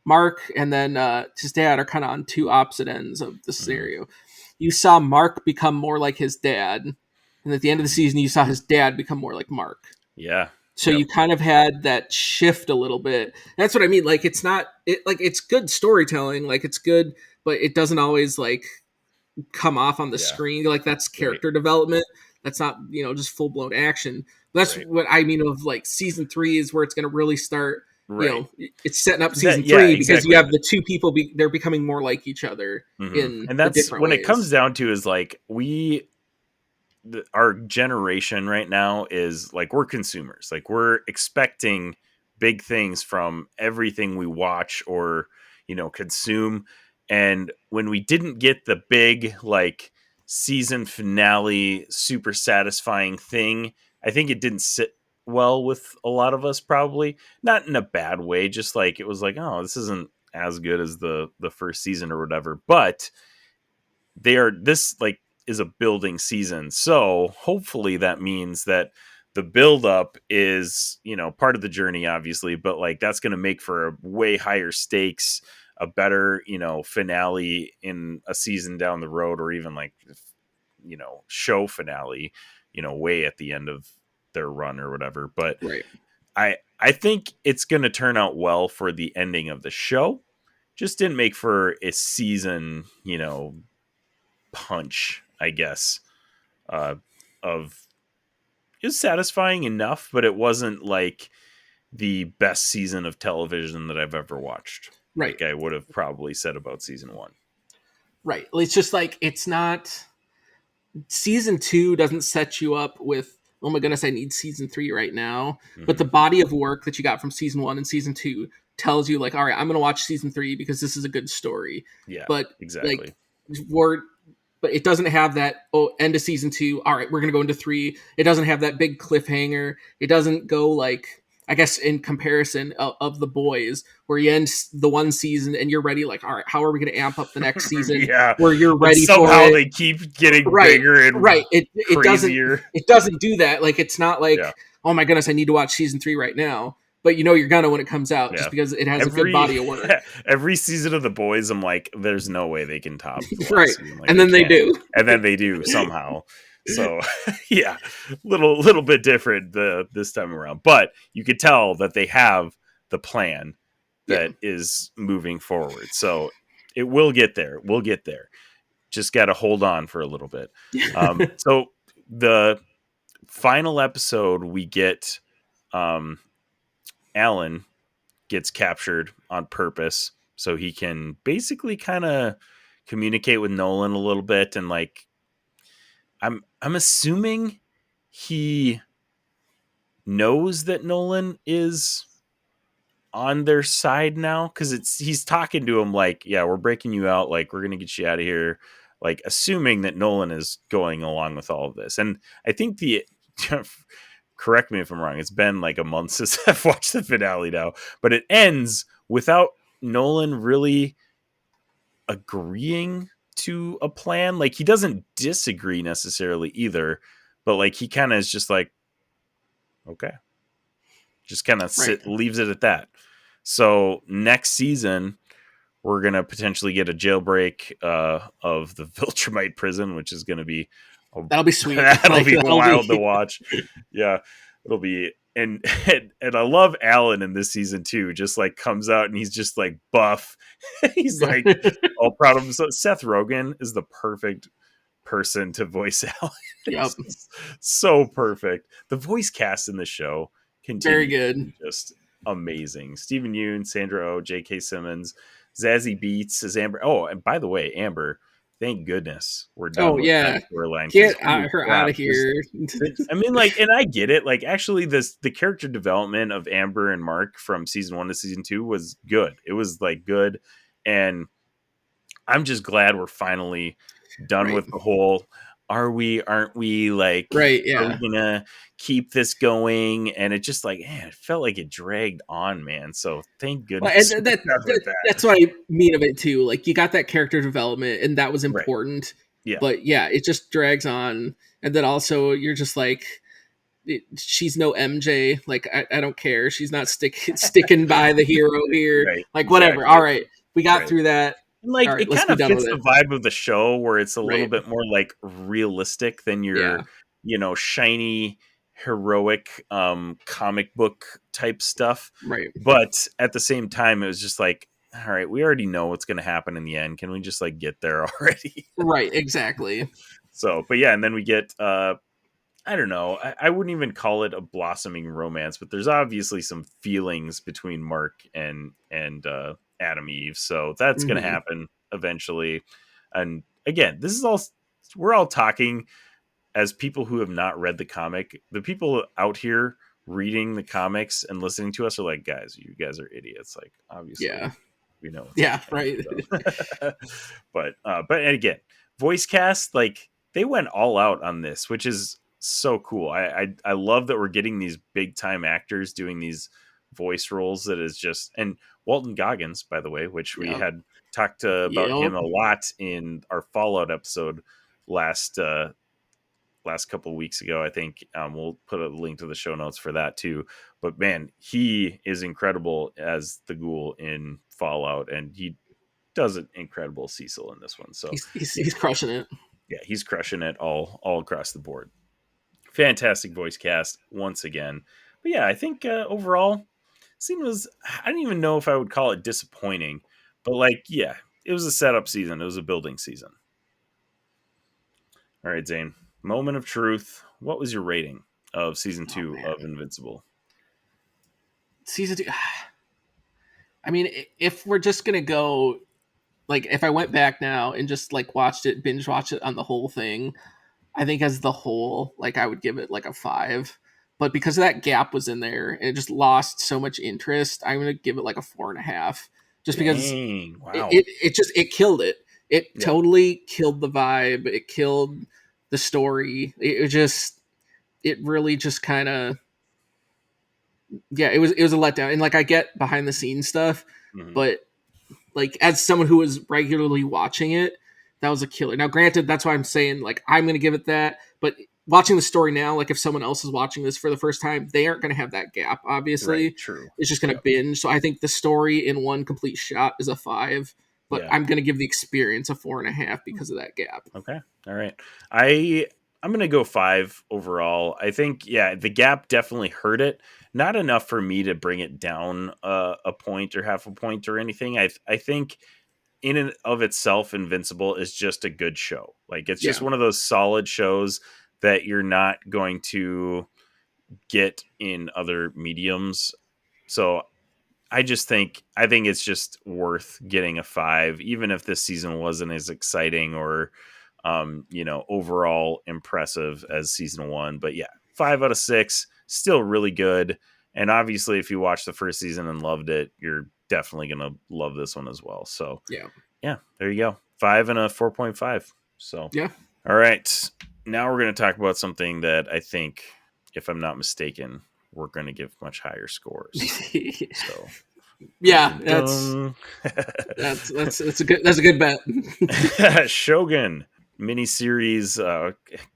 Mark and then his dad are kind of on two opposite ends of the scenario. You saw Mark become more like his dad, and at the end of the season, you saw his dad become more like Mark. Yeah. So you kind of had that shift a little bit. That's what I mean. Like, it's not it's good storytelling. Like, it's good, but it doesn't always like come off on the screen. Like, that's character development. That's not, just full blown action. That's Right. what I mean of like season 3 is where it's going to really start. Right. You know, it's setting up season Yeah, 3 because exactly. you have the two people. They're becoming more like each other in And the that's different when ways. it comes down to is like our generation right now is like we're consumers. Like we're expecting big things from everything we watch or consume. And when we didn't get the big like season finale super satisfying thing, I think it didn't sit well with a lot of us, probably not in a bad way, just like it was like, oh, this isn't as good as the first season or whatever. But this like is a building season, so hopefully that means that the build up is part of the journey, obviously, but like that's going to make for a way higher stakes, a better finale in a season down the road, or even like show finale way at the end of their run or whatever. But Right. I think it's going to turn out well for the ending of the show. Just didn't make for a season punch, I guess, of it was satisfying enough, but it wasn't like the best season of television that I've ever watched. Right. Like I would have probably said about season 1. Right. It's just like it's not. Season 2 doesn't set you up with, oh my goodness, I need season 3 right now. But the body of work that you got from season 1 and season 2 tells you like, all right, I'm going to watch season 3 because this is a good story. Yeah, but exactly. But it doesn't have that, end of season 2, all right, we're going to go into 3. It doesn't have that big cliffhanger. It doesn't go like, I guess in comparison of The Boys, where you end the one season and you're ready, like, all right, how are we going to amp up the next season? Yeah, where you're ready for it. Somehow they keep getting bigger and crazier. It doesn't do that. Like, it's not like, oh my goodness, I need to watch season 3 right now. But you're gonna when it comes out, just because it has a good body of work. Every season of The Boys, I'm like, there's no way they can top the last right. season. Like, and then they do. And then they do somehow. So yeah, little bit different this time around. But you could tell that they have the plan that is moving forward. So it will get there. We'll get there. Just got to hold on for a little bit. So the final episode, we get Alan gets captured on purpose so he can basically kind of communicate with Nolan a little bit, and like I'm assuming he knows that Nolan is on their side now, because he's talking to him like, yeah, we're breaking you out, like we're gonna get you out of here, like assuming that Nolan is going along with all of this. And I think correct me if I'm wrong, it's been like a month since I've watched the finale now, but it ends without Nolan really agreeing to a plan. Like he doesn't disagree necessarily either, but like he kind of is just like, okay, just kind of leaves it at that. So next season we're gonna potentially get a jailbreak of the Viltrumite prison, which is gonna be that'll be sweet. That'll be wild to watch. Yeah, it'll be. And I love Alan in this season too. Just like comes out and he's just like buff. He's like all proud of himself. Seth Rogen is the perfect person to voice Alan. Yep. So perfect. The voice cast in the show very good, just amazing. Stephen Yeun, Sandra Oh, J.K. Simmons, Zazie Beetz as Amber. Oh, and by the way, Amber, thank goodness we're done with that storyline. Get her out of here. I mean, like, and I get it. Like, actually, the character development of Amber and Mark from season 1 to season 2 was good. It was like good, and I'm just glad we're finally done with the whole. Are we? Aren't we? Like, right? Yeah. Are we gonna keep this going? And it just like, it felt like it dragged on, man. So thank goodness. Well, that's what I mean of it too. Like you got that character development, and that was important. Right. Yeah. But yeah, it just drags on, and then also you're just like, she's no MJ. Like I don't care. She's not sticking by the hero here. Right. Like whatever. All right, we got through that. Like right, it kind of fits the vibe of the show, where it's a little bit more like realistic than your, shiny, heroic, comic book type stuff. Right. But at the same time, it was just like, all right, we already know what's going to happen in the end. Can we just like get there already? Right. Exactly. So, but yeah, and then we get, I I don't know. I wouldn't even call it a blossoming romance, but there's obviously some feelings between Mark and Adam Eve. So that's going to Mhm. happen eventually. And again, this is all we're all talking as people who have not read the comic. The people out here reading the comics and listening to us are like, guys, you guys are idiots. Like, obviously, Yeah. we know what's Yeah, going right. to happen. But again, voice cast, like they went all out on this, which is so cool. I love that we're getting these big time actors doing these voice roles. That is just, and Walton Goggins, by the way, which we Yep. had talked about him Yep. a lot in our Fallout episode last couple of weeks ago. I think we'll put a link to the show notes for that too. But man, he is incredible as the ghoul in Fallout, and he does an incredible Cecil in this one. So He's crushing it. yeah, he's crushing it all across the board. Fantastic voice cast once again. But yeah, I think overall, scene was, I don't even know if I would call it disappointing, but like, yeah, it was a setup season. It was a building season. All right, Zane, moment of truth. What was your rating of season 2 man. of Invincible? Season 2. I mean, if we're just gonna go, like, if I went back now and just like binge watched it on the whole thing, I think as the whole, like, I would give it like a 5. But because that gap was in there and it just lost so much interest, I'm gonna give it like a 4.5. Just because Dang, wow. it killed it. It Yeah. totally killed the vibe. It killed the story. It really just kind of, yeah, it was a letdown. And like, I get behind the scenes stuff, Mhm. but like, as someone who was regularly watching it, that was a killer. Now, granted, that's why I'm saying, like, I'm going to give it that. But watching the story now, like, if someone else is watching this for the first time, they aren't going to have that gap, obviously. Right, true. It's just going to binge. So I think the story in one complete shot is a 5. But Yeah. I'm going to give the experience a 4.5 because of that gap. Okay. All right. I'm gonna go 5 overall. I think, yeah, the gap definitely hurt it. Not enough for me to bring it down a point or half a point or anything. I think in and of itself, Invincible is just a good show. Like, it's just Yeah. one of those solid shows that you're not going to get in other mediums. So I think it's just worth getting a 5, even if this season wasn't as exciting or overall impressive as season 1. But yeah, 5 out of 6, still really good. And obviously, if you watched the first season and loved it, you're definitely gonna love this one as well. So yeah, there you go, 5 and a 4.5. So Yeah. all right, now we're gonna talk about something that I think, if I'm not mistaken, we're gonna give much higher scores. So yeah, dun, that's a good bet. Shogun miniseries.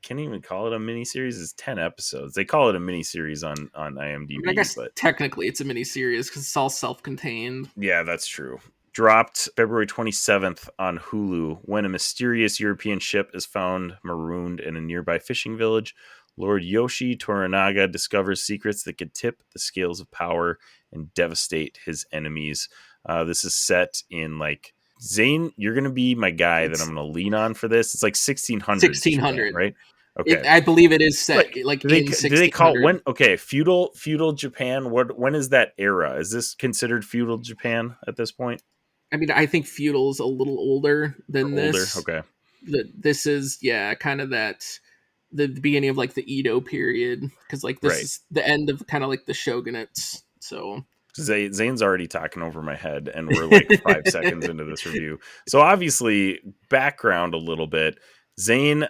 Can't even call it a miniseries. It's 10 episodes. They call it a miniseries on IMDb. I mean, I guess but technically it's a miniseries because it's all self-contained. yeah, that's true. Dropped February 27th on Hulu. When a mysterious European ship is found marooned in a nearby fishing village, Lord Yoshi Toranaga discovers secrets that could tip the scales of power and devastate his enemies. This is set in, like, Zane, you're going to be my guy that I'm going to lean on for this. It's like 1600, Japan, right? Okay. I believe it is set like do in they 1600. call when? Okay, feudal Japan. When is that era? Is this considered feudal Japan at this point? I mean, I think feudal's a little older than Or older? this. Okay. This is, yeah, kind of that the beginning of like the Edo period, because like this is the end of kind of like the shogunates. So Zane's already talking over my head, and we're like 5 seconds into this review. So obviously, background a little bit. Zane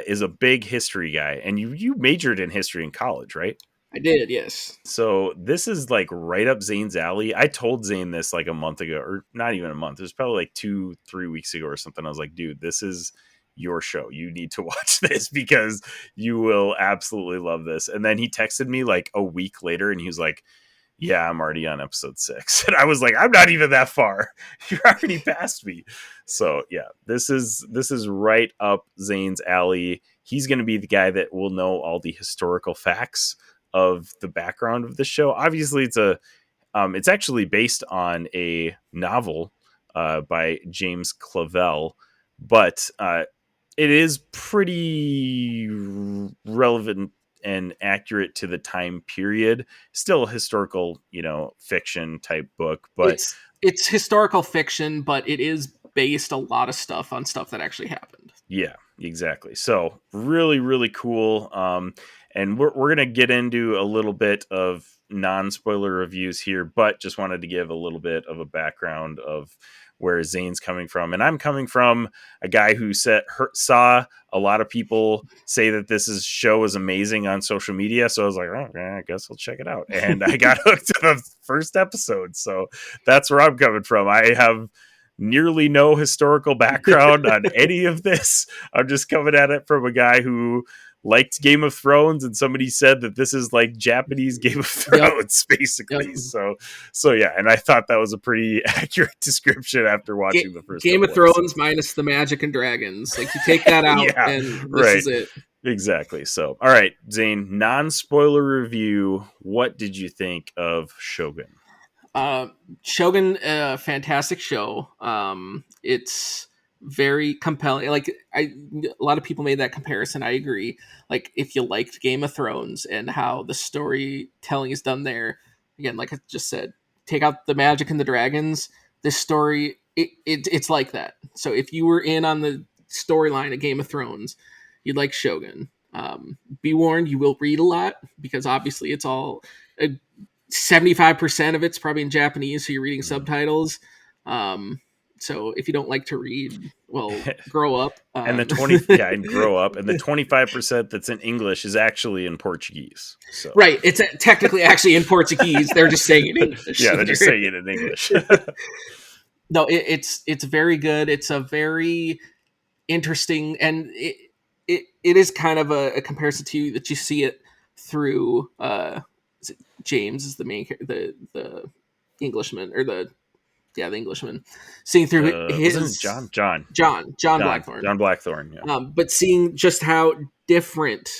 is a big history guy, and you majored in history in college, right? I did, yes. So this is like right up Zane's alley. I told Zane this like a month ago, or not even a month. It was probably like 2-3 weeks ago or something. I was like, dude, this is your show. You need to watch this because you will absolutely love this. And then he texted me like a week later, and he was like, yeah, I'm already on episode 6. And I was like, I'm not even that far. You're already past me. So yeah, this is right up Zane's alley. He's going to be the guy that will know all the historical facts of the background of the show. Obviously, it's actually based on a novel by James Clavell, but it is pretty relevant and accurate to the time period. Still a historical, fiction type book, but it's historical fiction, but it is based a lot of stuff on stuff that actually happened. yeah, exactly. So really, really cool. And we're going to get into a little bit of non-spoiler reviews here, but just wanted to give a little bit of a background of where Zayne's coming from. And I'm coming from a guy who saw a lot of people say that this show is amazing on social media. So I was like, oh, I guess I'll check it out. And I got hooked to the first episode. So that's where I'm coming from. I have nearly no historical background on any of this. I'm just coming at it from a guy who liked Game of Thrones, and somebody said that this is like Japanese Game of Thrones, basically. Yep. So yeah, and I thought that was a pretty accurate description after watching the first Game of Thrones minus the magic and dragons. Like, you take that out, and this is it. Exactly. So, all right, Zayne, non-spoiler review. What did you think of Shogun? Shogun, fantastic show. It's very compelling. Like, a lot of people made that comparison. I agree. Like, if you liked Game of Thrones and how the storytelling is done there, again, like I just said, take out the magic and the dragons. This story, it's like that. So if you were in on the storyline of Game of Thrones, you'd like Shogun. Be warned, you will read a lot, because obviously it's all 75% of it's probably in Japanese, so you're reading subtitles. So if you don't like to read, well, grow up. And the grow up. And the 25% that's in English is actually in Portuguese. So. Right. It's technically actually in Portuguese. They're just saying it in English. Yeah, they're just saying it in English. No, it's very good. It's a very interesting, and it is kind of a comparison to that you see it through. James is the main the Englishman, or the Englishman, seeing through his John Blackthorne. John Blackthorne, yeah. But seeing just how different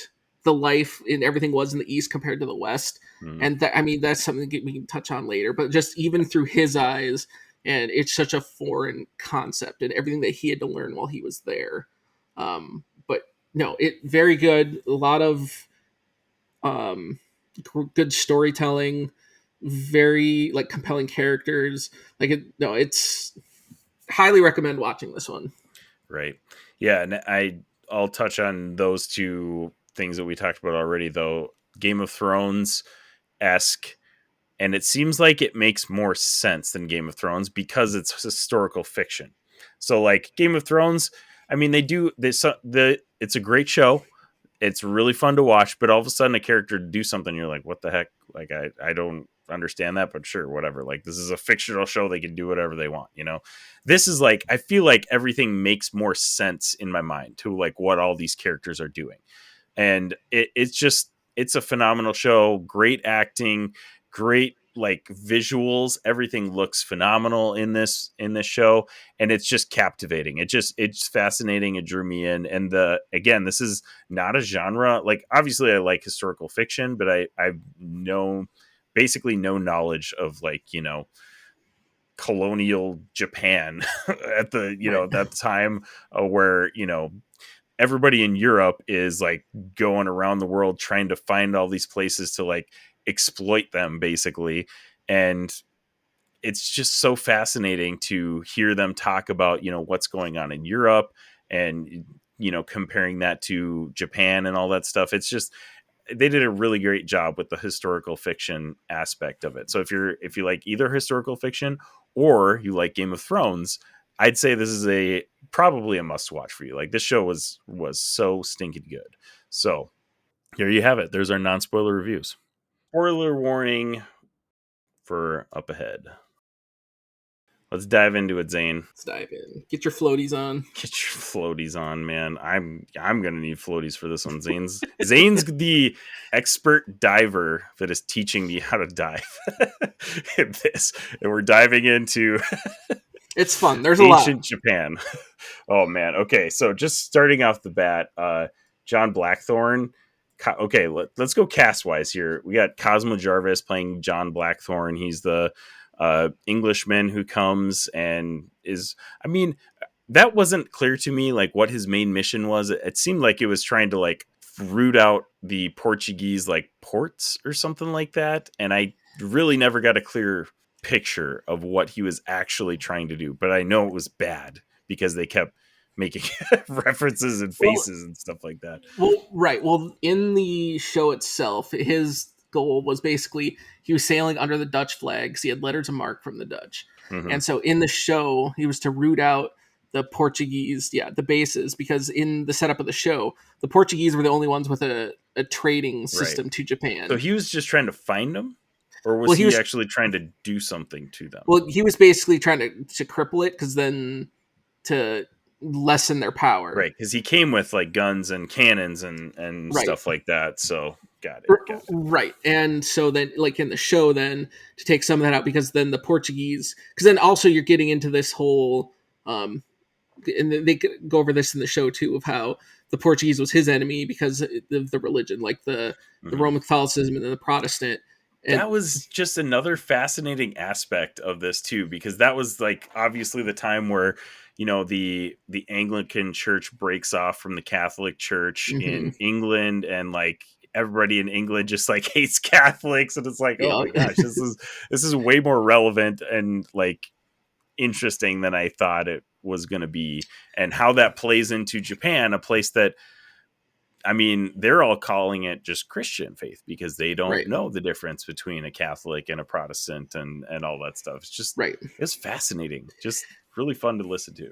the life and everything was in the East compared to the West, and that's something we can touch on later. But just even through his eyes, and it's such a foreign concept and everything that he had to learn while he was there. But no, it very good. A lot of good storytelling, very like compelling characters. It's highly recommend watching this one. Right. Yeah, and I'll touch on those two things that we talked about already, though. Game of Thrones-esque, and it seems like it makes more sense than Game of Thrones because it's historical fiction. So like Game of Thrones, I mean, it's a great show. It's really fun to watch, but all of a sudden a character do something, you're like, what the heck? Like, I don't understand that, but sure, whatever. Like, this is a fictional show. They can do whatever they want, This is like, I feel like everything makes more sense in my mind to like what all these characters are doing. And it's a phenomenal show. Great acting, great like visuals. Everything looks phenomenal in this show, and it's just captivating. It's fascinating. It drew me in. And again, this is not a genre. Like, obviously I like historical fiction, but I've basically no knowledge of like, colonial Japan at the, that time where, everybody in Europe is like going around the world trying to find all these places to like exploit them, basically. And it's just so fascinating to hear them talk about, what's going on in Europe and, comparing that to Japan and all that stuff. It's just, they did a really great job with the historical fiction aspect of it. So if you like either historical fiction or you like Game of Thrones, I'd say this is probably a must watch for you. Like, this show was so stinking good. So there you have it. There's our non-spoiler reviews. Spoiler warning for up ahead. Let's dive into it, Zayne. Let's dive in. Get your floaties on. Get your floaties on, man. I'm gonna need floaties for this one. Zayne's the expert diver that is teaching me how to dive in this, and we're diving into it's fun. There's a lot. Ancient Japan. Oh man. Okay, so just starting off the bat, John Blackthorne. Okay, let's go cast-wise here. We got Cosmo Jarvis playing John Blackthorne. He's the Englishman who comes and is... I mean, that wasn't clear to me, like, what his main mission was. It seemed like it was trying to, like, root out the Portuguese like ports or something like that. And I really never got a clear picture of what he was actually trying to do, but I know it was bad because they kept making references and faces and stuff like that. Well, right. Well, in the show itself, his goal was basically he was sailing under the Dutch flags. He had letters of marque from the Dutch. Mhm. And so in the show, he was to root out the Portuguese, the bases, because in the setup of the show, the Portuguese were the only ones with a trading system to Japan. So he was just trying to find them, or was Well, he actually trying to do something to them? Well, he was basically trying to cripple it, because then to lessen their power. Right, because he came with like guns and cannons and Right. stuff like that. So got it. Right. And so then, like in the show, then to take some of that out, because then the Portuguese, because then also you're getting into this whole, and they go over this in the show too, of how the Portuguese was his enemy because of the religion, like the Roman Catholicism and then the Protestant. And that was just another fascinating aspect of this too, because that was like obviously the time where, you know, the Anglican Church breaks off from the Catholic Church in England, and like everybody in England just like hates Catholics, and it's like, oh my gosh, this is way more relevant and like interesting than I thought it was going to be, and how that plays into Japan, a place that, I mean, they're all calling it just Christian faith because they don't know the difference between a Catholic and a Protestant and all that stuff. It's just, it's fascinating. Just really fun to listen to.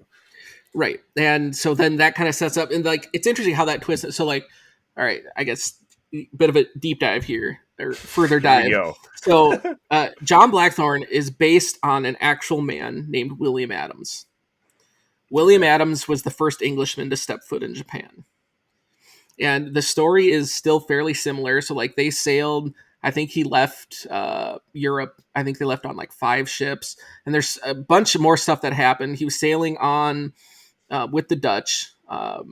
Right. And so then that kind of sets up, and like, it's interesting how that twists. So like, all right, I guess a bit of a deep dive here, or further dive. Here we go. So John Blackthorne is based on an actual man named William Adams. William Adams was the first Englishman to step foot in Japan. And the story is still fairly similar. So like they sailed, I think he left Europe. I think they left on like 5 ships. And there's a bunch of more stuff that happened. He was sailing on with the Dutch. I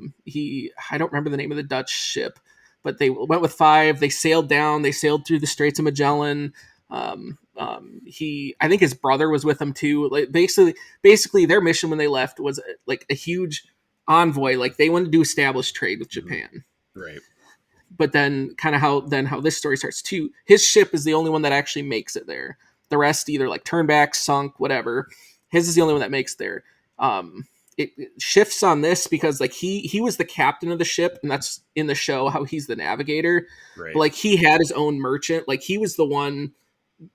don't remember the name of the Dutch ship, but they went with 5. They sailed down. They sailed through the Straits of Magellan. I think his brother was with them too. Like basically their mission when they left was like a huge envoy. Like they wanted to establish trade with Japan. Right. But then kind of how this story starts too. His ship is the only one that actually makes it there. The rest either like turned back, sunk, whatever. His is the only one that makes there. It shifts on this because like he was the captain of the ship, and that's in the show how he's the navigator. Right. But like he had his own merchant. Like he was the one.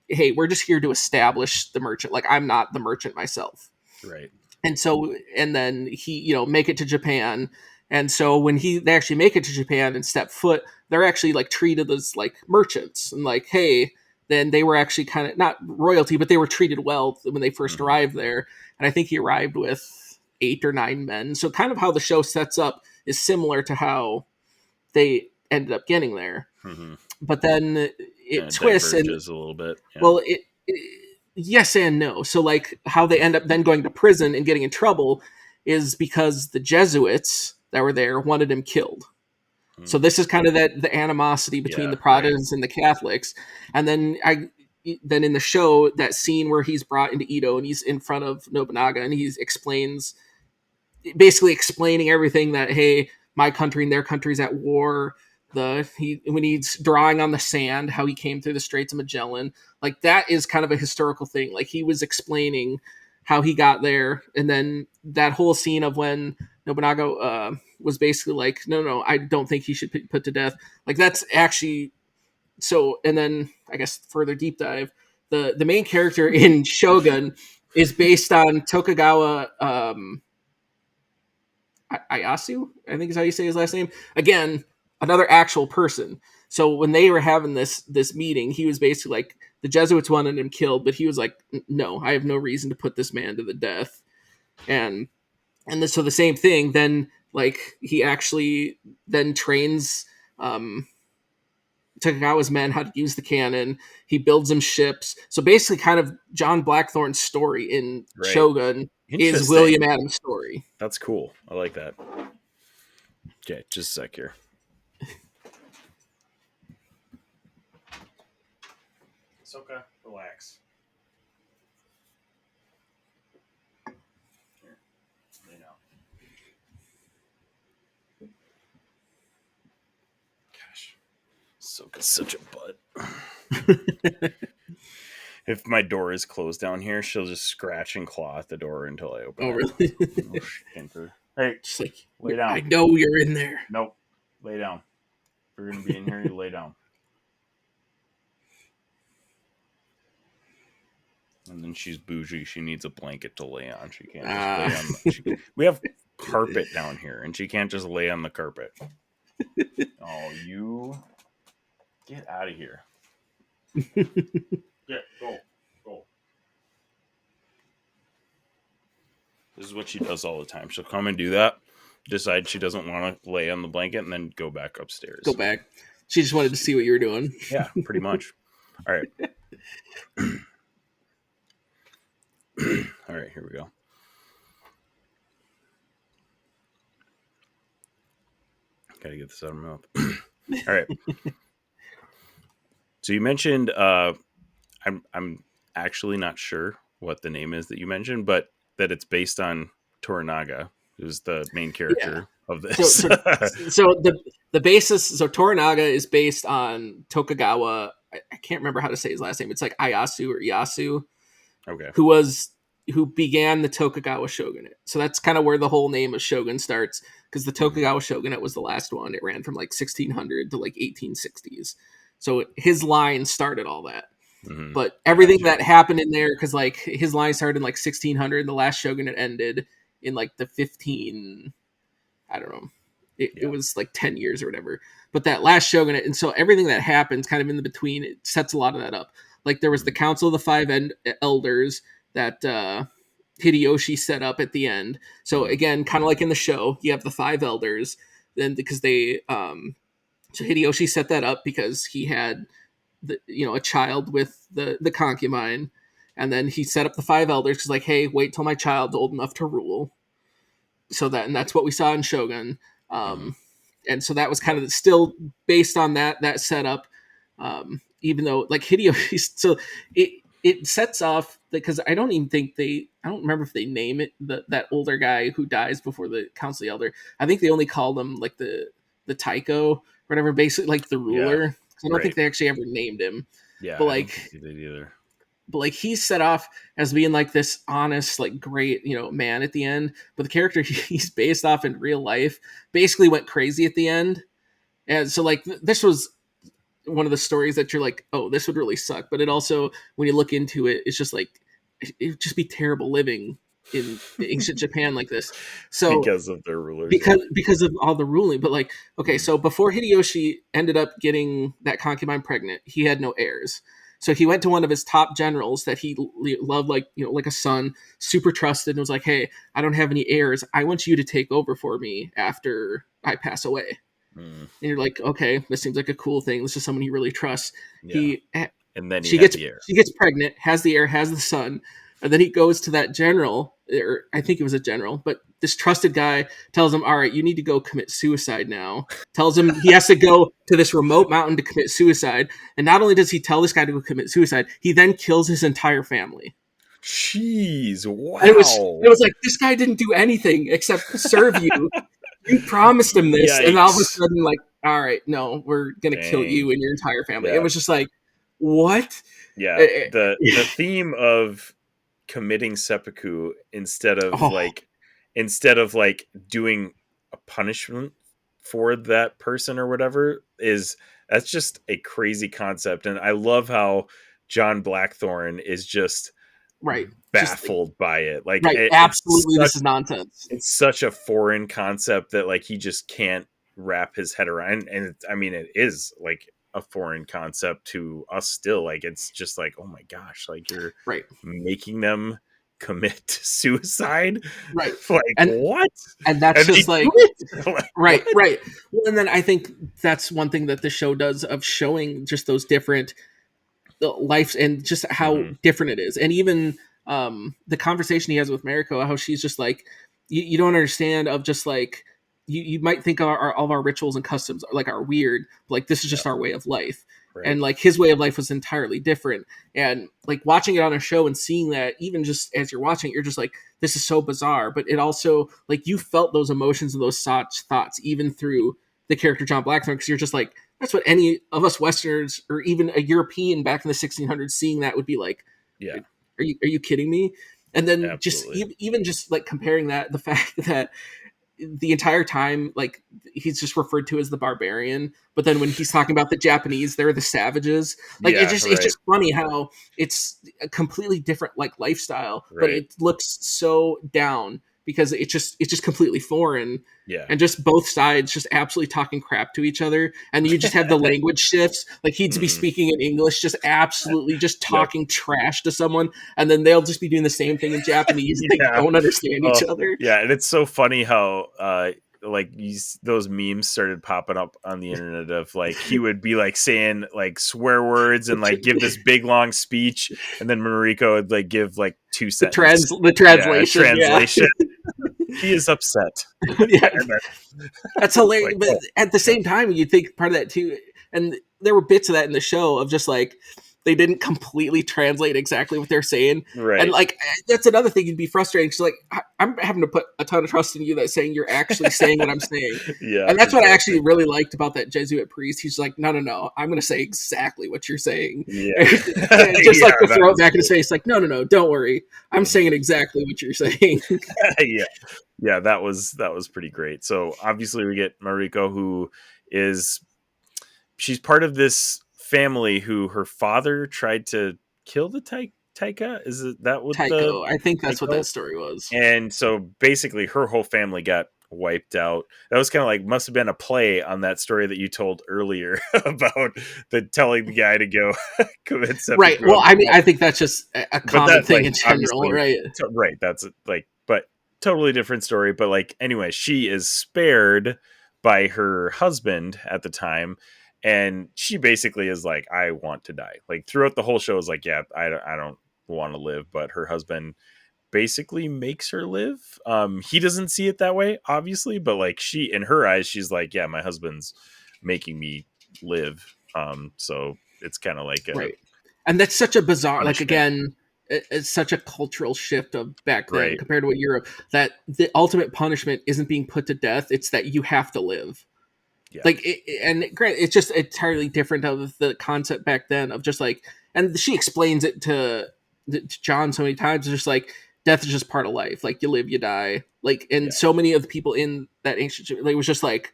Hey, we're just here to establish the merchant. Like I'm not the merchant myself. Right. And so, and then he, make it to Japan. And so when they actually make it to Japan and step foot, they're actually like treated as like merchants, and like, hey, then they were actually kind of not royalty, but they were treated well when they first arrived there. And I think he arrived with 8 or 9 men. So kind of how the show sets up is similar to how they ended up getting there. But then it twists and a little bit. Yeah. Well, it yes and no. So like how they end up then going to prison and getting in trouble is because the Jesuits that were there wanted him killed. So this is kind of the animosity between the Protestants and the Catholics. And then in the show, that scene where he's brought into Edo and he's in front of Nobunaga and he basically explaining everything that, hey, my country and their country's at war. When he's drawing on the sand, how he came through the Straits of Magellan, like that is kind of a historical thing. Like he was explaining how he got there. And then that whole scene of when Nobunaga was basically like, no, I don't think he should be put to death. Like that's actually so. And then I guess further deep dive, the main character in Shogun is based on Tokugawa Ieyasu, I think is how you say his last name. Again, another actual person. So when they were having this meeting, he was basically like, the Jesuits wanted him killed, but he was like, no, I have no reason to put this man to the death. And so the same thing, then like he actually then trains Tokugawa's men how to use the cannon. He builds them ships. So basically kind of John Blackthorne's story in Shogun is William Adams' story. That's cool. I like that. Okay, just a sec here. It's okay. Relax. Here. Lay down. Such a butt. If my door is closed down here, she'll just scratch and claw at the door until I open Oh, it. really? Oh, stinker. Hey, Just like, lay down. I know you're in there. Nope. Lay down. If you're going to be in here, you lay down. And then she's bougie. She needs a blanket to lay on. She can't just lay on. We have carpet down here, and she can't just lay on the carpet. Oh, you get out of here. Yeah, go. This is what she does all the time. She'll come and do that, decide she doesn't want to lay on the blanket, and then go back upstairs. Go back. She just wanted to see what you were doing. Yeah, pretty much. All right. All right, here we go. Gotta get this out of my mouth. All right. So you mentioned, I'm actually not sure what the name is that you mentioned, but that it's based on Toranaga, who's the main character of this. So the basis. So Toranaga is based on Tokugawa. I can't remember how to say his last name. It's like Ieyasu or Yasu. Okay. Who began the Tokugawa shogunate. So that's kind of where the whole name of shogun starts, because the Tokugawa shogunate was the last one. It ran from like 1600 to like 1860s. So his line started all that. Mm-hmm. But everything that happened in there, because like his line started in like 1600, the last shogunate ended in like the 15, I don't know. It was like 10 years or whatever. But that last shogunate, and so everything that happens kind of in the between, it sets a lot of that up. Like there was the Council of the Five Elders that Hideyoshi set up at the end. So again, kind of like in the show, you have the five elders. Then because they, so Hideyoshi set that up because he had a child with the concubine, and then he set up the five elders because like, hey, wait till my child's old enough to rule. So that's what we saw in Shogun. And so that was kind of still based on that setup. Even though like Hideyoshi, so it sets off because I don't remember if they name it that older guy who dies before the Council of the Elder. I think they only called him like the Taiko, whatever, basically like the ruler. Yeah, I don't think they actually ever named him. Yeah, but like, I don't think they did either. But like he's set off as being like this honest, like great, man at the end. But the character he's based off in real life basically went crazy at the end. And so like this was one of the stories that you're like, oh, this would really suck. But it also, when you look into it, it's just like, it would just be terrible living in ancient Japan like this. So because of their rulers, because of all the ruling. But like, okay, so before Hideyoshi ended up getting that concubine pregnant, he had no heirs. So he went to one of his top generals that he loved, like, like a son, super trusted, and was like, hey, I don't have any heirs. I want you to take over for me after I pass away. And you're like, okay, this seems like a cool thing. This is someone he really trusts. Yeah. And then she gets pregnant, has the heir, has the son, and then he goes to that general, or I think it was a general, but this trusted guy tells him, all right, you need to go commit suicide now. Tells him he has to go to this remote mountain to commit suicide. And not only does he tell this guy to go commit suicide, he then kills his entire family. Jeez, wow. And it was like, this guy didn't do anything except serve you. You promised him this, Yikes. And all of a sudden, like, all right, no, we're gonna kill you and your entire family. Yeah. It was just like, what? Yeah, the theme of committing seppuku instead of doing a punishment for that person or whatever that's just a crazy concept. And I love how John Blackthorne is just baffled by it. Like, absolutely, this is nonsense. It's such a foreign concept that like he just can't wrap his head around. And it is like a foreign concept to us still. Like, it's just like, oh my gosh, like you're making them commit suicide, right? Like, what? And that's just like right. Well, and then I think that's one thing that the show does of showing just those different lives and just how different it is. And even the conversation he has with Mariko, how she's just like, you don't understand, of just like, you might think all of our rituals and customs like are weird, but like this is just our way of life. Right. And like his way of life was entirely different. And like watching it on a show and seeing that, even just as you're watching it, you're just like, this is so bizarre. But it also, like, you felt those emotions and those thoughts even through the character John Blackthorne, because you're just like, that's what any of us Westerners or even a European back in the 1600s seeing that would be like, Yeah, are you kidding me? And then just absolutely. even just like comparing that, the fact that the entire time, like he's just referred to as the barbarian, but then when he's talking about the Japanese, they're the savages. Like Yeah, it's right, just funny how it's a completely different like lifestyle, but right. it looks so down because it's just completely foreign. Yeah, And just both sides just absolutely talking crap to each other, and you just have the language shifts. Like he'd be Mhm. speaking in English, just absolutely just Yep. talking trash to someone, and then they'll just be doing the same thing in Japanese. And they Yeah. don't understand each Oh, other. yeah, and it's so funny how like those memes started popping up on the internet of like he would be like saying like swear words and like give this big long speech, and then Mariko would like give like two sentence, The yeah, translation, yeah. translation. He is upset. Yeah, And then, that's it's hilarious. like, But oh, at the same time, you'd think part of that too, and there were bits of that in the show of just like they didn't completely translate exactly what they're saying, and right. like that's another thing. You'd be frustrating because like I'm having to put a ton of trust in you that saying you're actually saying what I'm saying, Yeah, and that's what I exactly. actually really liked about that Jesuit priest. He's like, no, I'm going to say exactly what you're saying, Yeah. just Yeah, like to that throw it was back in his cool. face. Like, no, don't worry, I'm saying Mhm. exactly what you're saying. Yeah. Yeah, that was pretty great. So obviously we get Mariko, who is she's part of this family who her father tried to kill the Taika. Is it that what the Tycho, I think that's what Taiko? that story was. And so basically her whole family got wiped out. That was kind of like must have been a play on that story that you told earlier about the telling the guy to go commit Right. seppuku Well, on I mean, the, I think that's just a but common that thing like in general, obviously right? right, that's like but totally different story. But like anyway, she is spared by her husband at the time, and she basically is like, I want to die. Like throughout the whole show is like, yeah, I don't want to live, but her husband basically makes her live. He doesn't see it that way obviously, but like she in her eyes she's like, yeah, my husband's making me live. So it's kind of like a Right. And that's such a bizarre, like punishment. again, it's such a cultural shift of back then Right. compared to what Europe. That the ultimate punishment isn't being put to death; it's that you have to live. Yeah. Like, and granted, it's just entirely different of the concept back then of just like, and she explains it to John so many times. It's just like death is just part of life. Like you live, you die. Like, and Yeah. so many of the people in that ancient, like, it was just like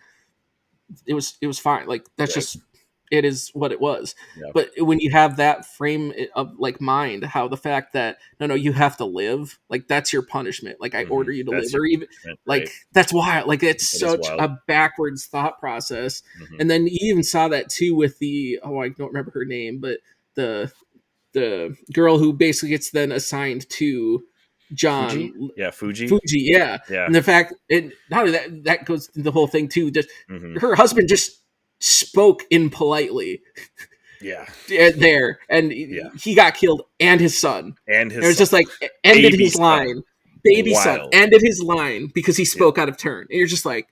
it was fine. Like that's Right. just it is what it was. Yeah. But when you have that frame of like mind, how the fact that no, you have to live, like that's your punishment. Like I order you to That's live, your or even punishment, like right? that's wild. Like it's That is such wild. a backwards thought process. Hmm. And then you even saw that too with the I don't remember her name, but the the girl who basically gets then assigned to Fuji? John Yeah, Fuji. Fuji, yeah. Yeah. And the fact, and not only that, that goes through the whole thing too. Just Hmm. her husband just spoke impolitely Yeah. there, and Yeah. he got killed, and his son. And And it his was son. just like ended Baby his son. line, baby son Wild. ended his line because he Yeah. spoke out of turn. And you're just like,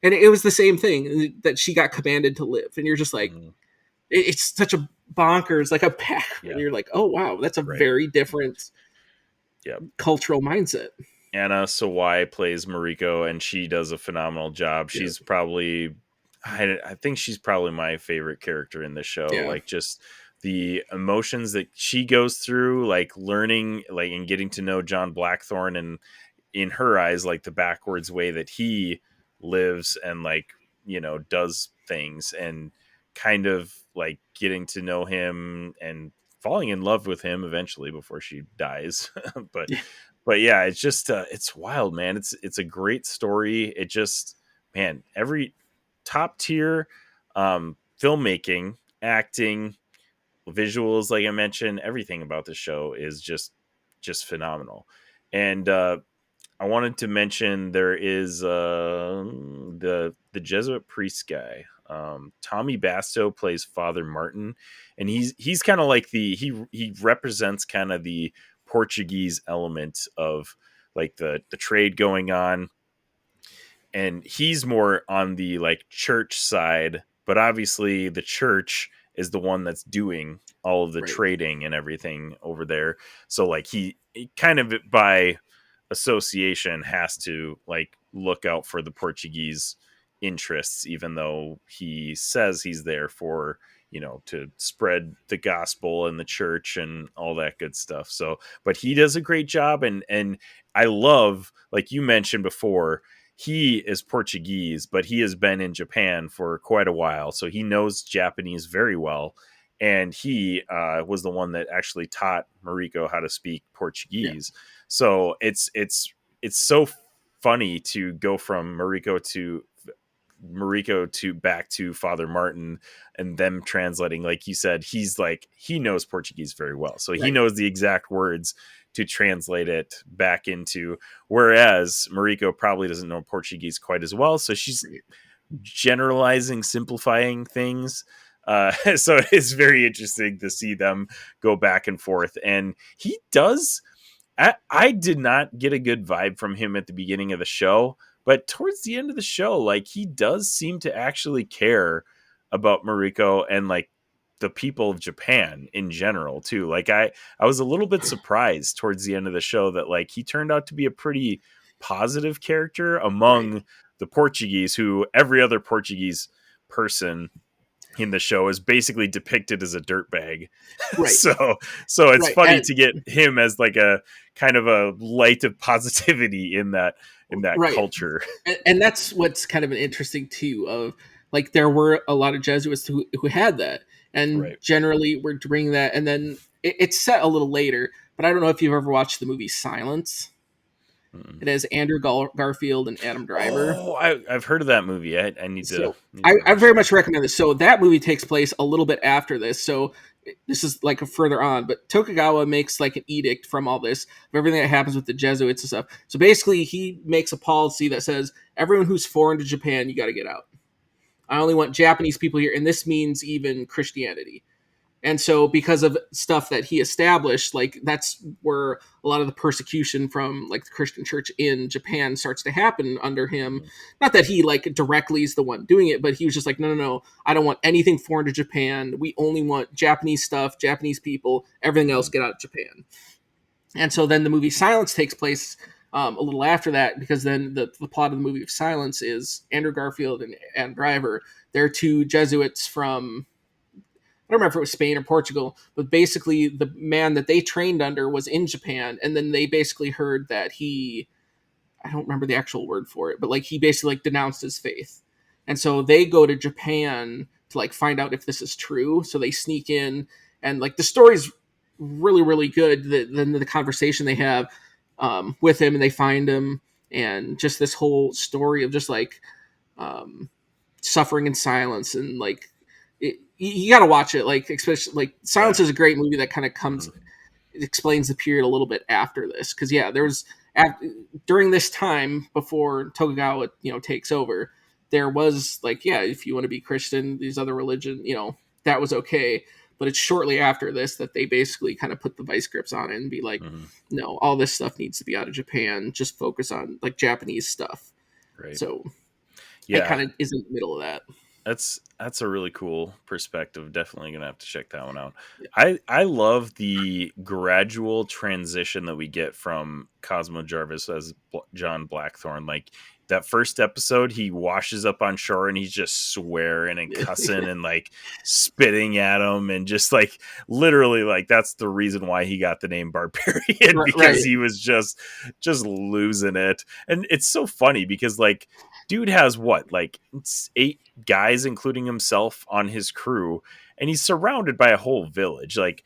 and it was the same thing that she got commanded to live, and you're just like, Mhm. it's such a bonkers, like a pack, and Yeah. you're like, oh wow, that's a Right. very different Yeah. cultural mindset. Anna Sawai plays Mariko, and she does a phenomenal job. Yeah, She's probably, I think she's probably my favorite character in the show. yeah, Like just the emotions that she goes through, like learning, like and getting to know John Blackthorne, and in her eyes, like the backwards way that he lives and like does things, and kind of like getting to know him and falling in love with him eventually before she dies. but yeah. but yeah, it's just it's wild, man. It's a great story. It just, man, every top tier filmmaking, acting, visuals, like I mentioned, everything about the show is just phenomenal. And I wanted to mention there is the Jesuit priest guy. Tommy Basto plays Father Martin, and he's kind of like he represents kind of the Portuguese element of like the trade going on, and he's more on the like church side, but obviously the church is the one that's doing all of the Right. trading and everything over there. So like he kind of by association has to like look out for the Portuguese interests, even though he says he's there for, to spread the gospel and the church and all that good stuff. So, but he does a great job. And I love, like you mentioned before, he is Portuguese, but he has been in Japan for quite a while. So he knows Japanese very well. And he was the one that actually taught Mariko how to speak Portuguese. Yeah. So it's so funny to go from Mariko to back to Father Martin and them translating. Like you said, he knows Portuguese very well. So he knows the exact words to translate it back into, whereas Mariko probably doesn't know Portuguese quite as well. So she's generalizing, simplifying things. So it's very interesting to see them go back and forth. And he does, I did not get a good vibe from him at the beginning of the show, but towards the end of the show, like, he does seem to actually care about Mariko and like the people of Japan in general too. Like I was a little bit surprised towards the end of the show that like he turned out to be a pretty positive character among the Portuguese, who every other Portuguese person in the show is basically depicted as a dirtbag. Right. so it's funny to get him as like a kind of a light of positivity in that culture. And that's what's kind of an interesting too, of like, there were a lot of Jesuits who had that, and generally we're bringing that, and then it's set a little later, but I don't know if you've ever watched the movie Silence. It has Andrew Garfield and Adam Driver. Oh, I've heard of that movie. I need to. I very much recommend this. So that movie takes place a little bit after this. So this is like a further on. But Tokugawa makes like an edict from all this, of everything that happens with the Jesuits and stuff. So basically, he makes a policy that says everyone who's foreign to Japan, you got to get out. I only want Japanese people here, and this means even Christianity. And so because of stuff that he established, like, that's where a lot of the persecution from like the Christian church in Japan starts to happen under him. Not that he like directly is the one doing it, but he was just like, no, I don't want anything foreign to Japan. We only want Japanese stuff, Japanese people, everything else get out of Japan. And so then the movie Silence takes place a little after that, because then the plot of the movie of Silence is Andrew Garfield and Adam Driver. They're two Jesuits from, I don't remember if it was Spain or Portugal, but basically the man that they trained under was in Japan. And then they basically heard that I don't remember the actual word for it, but like he basically like denounced his faith. And so they go to Japan to like find out if this is true. So they sneak in, and like the story's really, really good. The conversation they have with him, and they find him, and just this whole story of just like suffering in silence, and like, you got to watch it. Like, especially like Silence is a great movie that kind of it explains the period a little bit after this. Cause there was during this time before Tokugawa, takes over, there was like, if you want to be Christian, these other religion, that was okay. But it's shortly after this that they basically kind of put the vice grips on it and be like, no, all this stuff needs to be out of Japan. Just focus on like Japanese stuff. Right. So it kind of is in the middle of that. That's a really cool perspective. Definitely gonna have to check that one out. Yeah. I love the gradual transition that we get from Cosmo Jarvis as John Blackthorne. Like that first episode, he washes up on shore and he's just swearing and cussing and like spitting at him, and just like literally like that's the reason why he got the name Barbarian, because he was just losing it. And it's so funny because like, dude has like 8 guys, including himself, on his crew, and he's surrounded by a whole village. Like,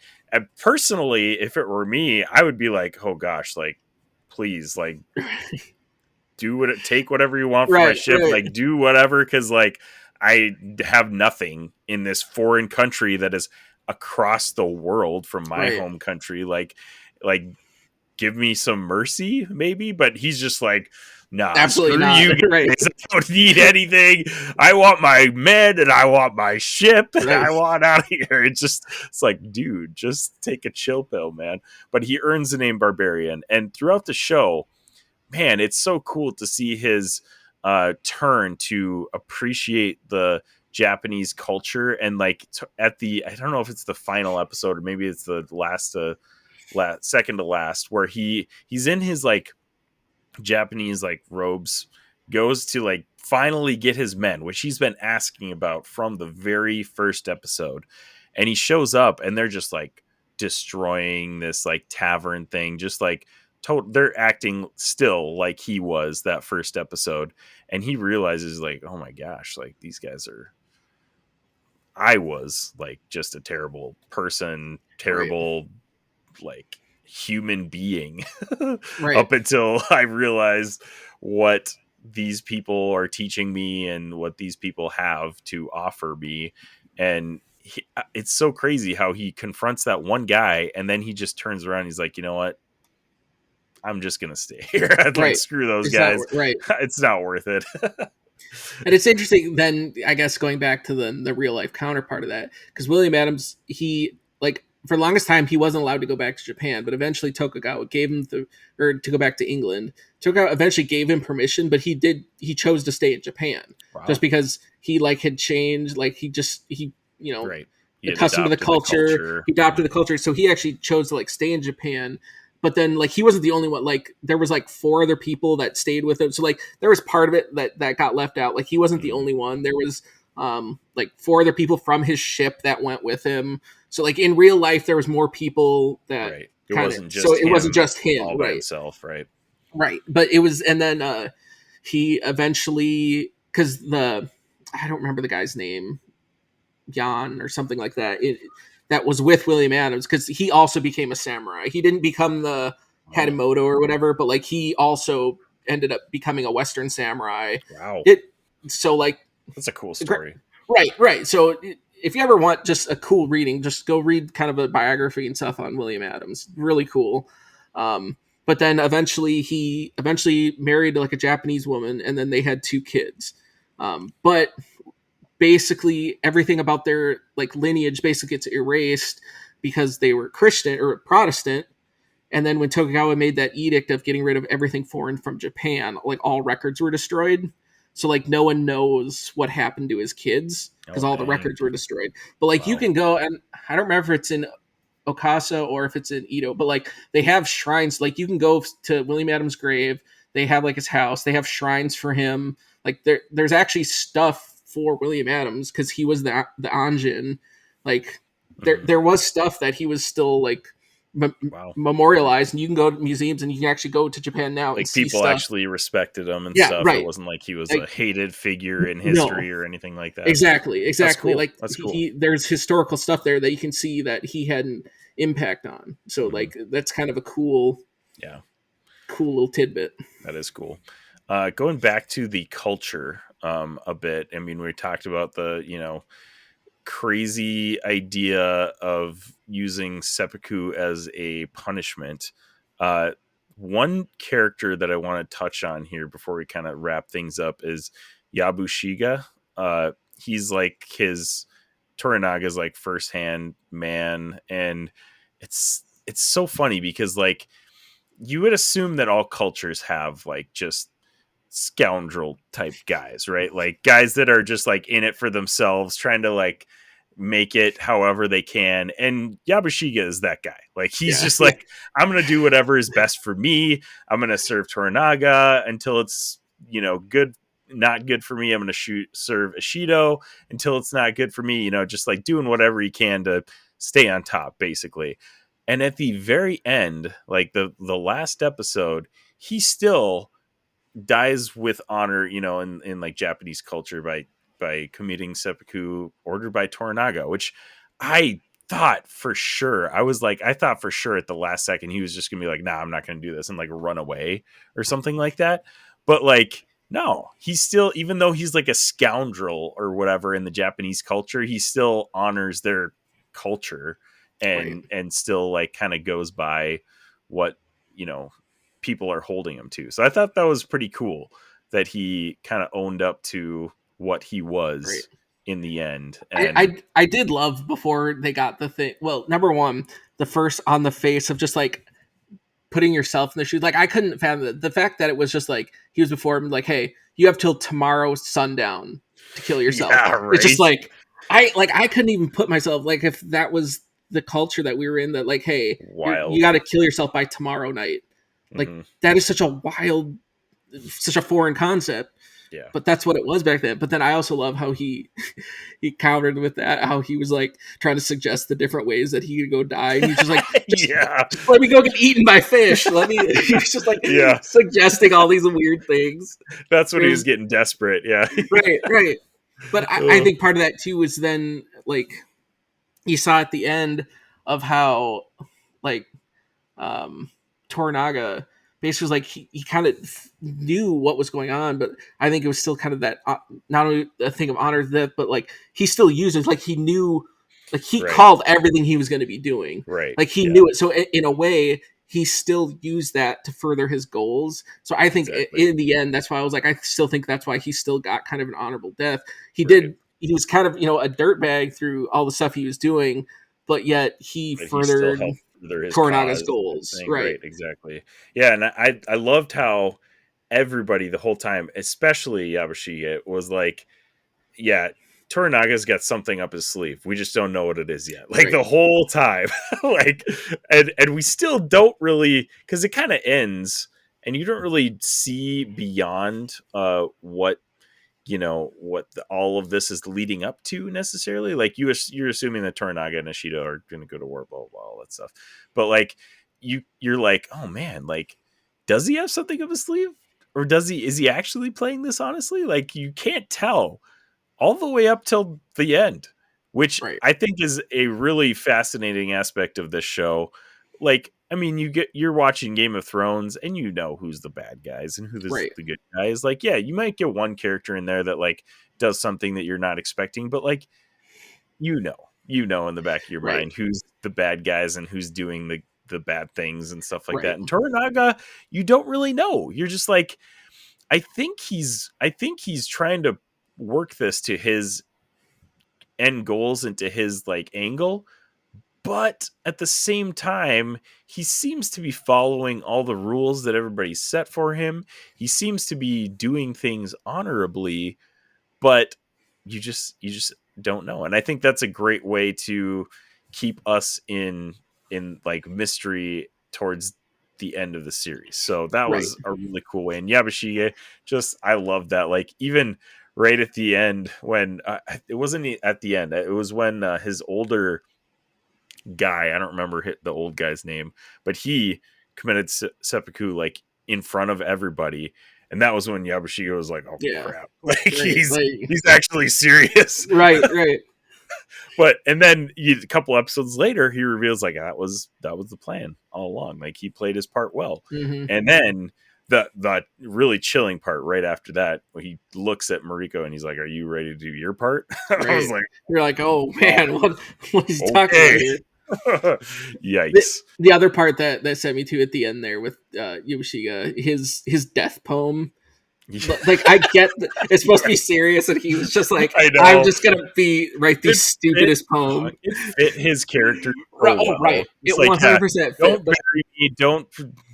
personally, if it were me, I would be like, oh gosh, like, please, like, take whatever you want from my ship, like, do whatever, because like I have nothing in this foreign country that is across the world from my home country. Like, give me some mercy, maybe. But he's just like, nah, absolutely not. You guys. I don't need anything. I want my med, and I want my ship, and I want out of here. It's like, dude, just take a chill pill, man. But he earns the name Barbarian, and throughout the show, man, it's so cool to see his turn to appreciate the Japanese culture. And like I don't know if it's the final episode or maybe it's the second to last, where he's in his like Japanese like robes, goes to like finally get his men, which he's been asking about from the very first episode. And he shows up and they're just like destroying this like tavern thing, just like they're acting still like he was that first episode. And he realizes like, oh my gosh, like these guys are, I was like just a terrible person, terrible like human being up until I realized what these people are teaching me and what these people have to offer me. And it's so crazy how he confronts that one guy and then he just turns around. He's like, you know what? I'm just going to stay here. I'd like, screw those guys. It's not worth it. And it's interesting then, I guess, going back to the real life counterpart of that, because William Adams, he like for the longest time he wasn't allowed to go back to Japan, but eventually Tokugawa gave him to go back to England. Tokugawa eventually gave him permission, but he chose to stay in Japan just because he like had changed, like he you know accustomed to the culture, he adopted the culture, so he actually chose to like stay in Japan. But then, like, he wasn't the only one. Like, there was, like, 4 other people that stayed with him. So, like, there was part of it that got left out. Like, he wasn't the only one. There was, like, 4 other people from his ship that went with him. So, like, in real life, there was more people that It wasn't just him all by himself, right? Right. But it was, and then he eventually, because I don't remember the guy's name, Jan or something like that. That was with William Adams, because he also became a samurai. He didn't become the Hatamoto or whatever, but like he also ended up becoming a Western samurai. Wow. So like that's a cool story. Right. So if you ever want just a cool reading, just go read kind of a biography and stuff on William Adams. Really cool. But then he eventually married like a Japanese woman, and then they had 2 kids. But basically everything about their like lineage basically gets erased because they were Christian or Protestant. And then when Tokugawa made that edict of getting rid of everything foreign from Japan, like all records were destroyed. So like no one knows what happened to his kids because all the records were destroyed. But like you can go, and I don't remember if it's in Okasa or if it's in Edo, but like they have shrines. Like you can go to William Adams' grave. They have like his house. They have shrines for him. Like there's actually stuff for William Adams because he was the Anjin. Like there was stuff that he was still like memorialized, and you can go to museums and you can actually go to Japan now like and see people stuff. Actually respected him and stuff. It wasn't like he was like, a hated figure in history or anything like that. Exactly. That's cool. Like that's cool. There's historical stuff there that you can see that he had an impact on. So like that's kind of a cool little tidbit. That is cool. Going back to the culture a bit. I mean, we talked about the crazy idea of using seppuku as a punishment. One character that I want to touch on here before we kind of wrap things up is Yabushiga. He's like his Toranaga's like firsthand man, and it's so funny because like you would assume that all cultures have like just scoundrel type guys, right? Like guys that are just like in it for themselves, trying to like make it however they can. And Yabushiga is that guy. Like he's just like, I'm going to do whatever is best for me. I'm going to serve Toranaga until it's, good, not good for me. I'm going to serve Ishido until it's not good for me, just like doing whatever he can to stay on top basically. And at the very end, like the last episode, he still dies with honor, in like Japanese culture by committing seppuku ordered by Toranaga, which I thought for sure. I thought for sure at the last second he was just gonna be like, nah, I'm not gonna do this and like run away or something like that. But like, no, he's still, even though he's like a scoundrel or whatever in the Japanese culture, he still honors their culture and still like kind of goes by what, people are holding him to. So I thought that was pretty cool that he kind of owned up to what he was in the end. And I did love before they got the thing. Well, number one, the first on the face of just like putting yourself in the shoes. Like I couldn't fathom the fact that it was just like he was before him, like, hey, you have till tomorrow sundown to kill yourself. It's just like I couldn't even put myself, like, if that was the culture that we were in, that like, hey, you got to kill yourself by tomorrow night. Like that is such a wild such a foreign concept. Yeah. But that's what it was back then. But then I also love how he countered with that, how he was like trying to suggest the different ways that he could go die. And he's just like, just let me go get eaten by fish. He was just like suggesting all these weird things. That's when he was getting desperate. Yeah. Right. But I think part of that too was then like you saw at the end of how like Toranaga basically was like he kind of knew what was going on, but I think it was still kind of that not only a thing of honor that, but like he still used it. Like he knew, like he called everything he was going to be doing. Right. Like he knew it. So in a way, he still used that to further his goals. So I think in the end, that's why I was like, I still think that's why he still got kind of an honorable death. He was kind of, a dirtbag through all the stuff he was doing, but yet he furthered Toranaga's goals. Right, exactly. Yeah, and I loved how everybody the whole time, especially Yabashige, was like, yeah, Toranaga's got something up his sleeve. We just don't know what it is yet. Like the whole time. Like and we still don't really, because it kind of ends and you don't really see beyond what all of this is leading up to necessarily. Like you're assuming that Toranaga and Ishida are going to go to war, blah, blah, blah, all that stuff. But like you're like, oh man, like does he have something up his sleeve, or is he actually playing this honestly? Like you can't tell all the way up till the end, which I think is a really fascinating aspect of this show. Like, I mean, you're watching Game of Thrones and you know who's the bad guys and who's the good guys. Like, yeah, you might get one character in there that like does something that you're not expecting, but like, in the back of your mind who's the bad guys and who's doing the bad things and stuff like that. And Toranaga, you don't really know. You're just like, I think he's trying to work this to his end goals and to his like angle. But at the same time, he seems to be following all the rules that everybody set for him. He seems to be doing things honorably, but you just don't know. And I think that's a great way to keep us in like mystery towards the end of the series. So that was a really cool way. And Yabashige, I love that. Like even right at the end when it wasn't at the end, it was when his older guy, I don't remember the old guy's name, but he committed seppuku like in front of everybody, and that was when Yabashige was like, "Oh crap!" Like he's actually serious, right. But and then a couple episodes later, he reveals like that was the plan all along. Like he played his part well, and then the really chilling part right after that, where he looks at Mariko and he's like, "Are you ready to do your part?" I was like, "You're like, oh man, what is he talking about here?" Yikes. The other part that sent me to at the end there with Yabashige, his death poem. Like I get it's supposed to be serious, and he was just like, I'm just gonna write the stupidest poem. It fit his character. Right. It 100% fit. Don't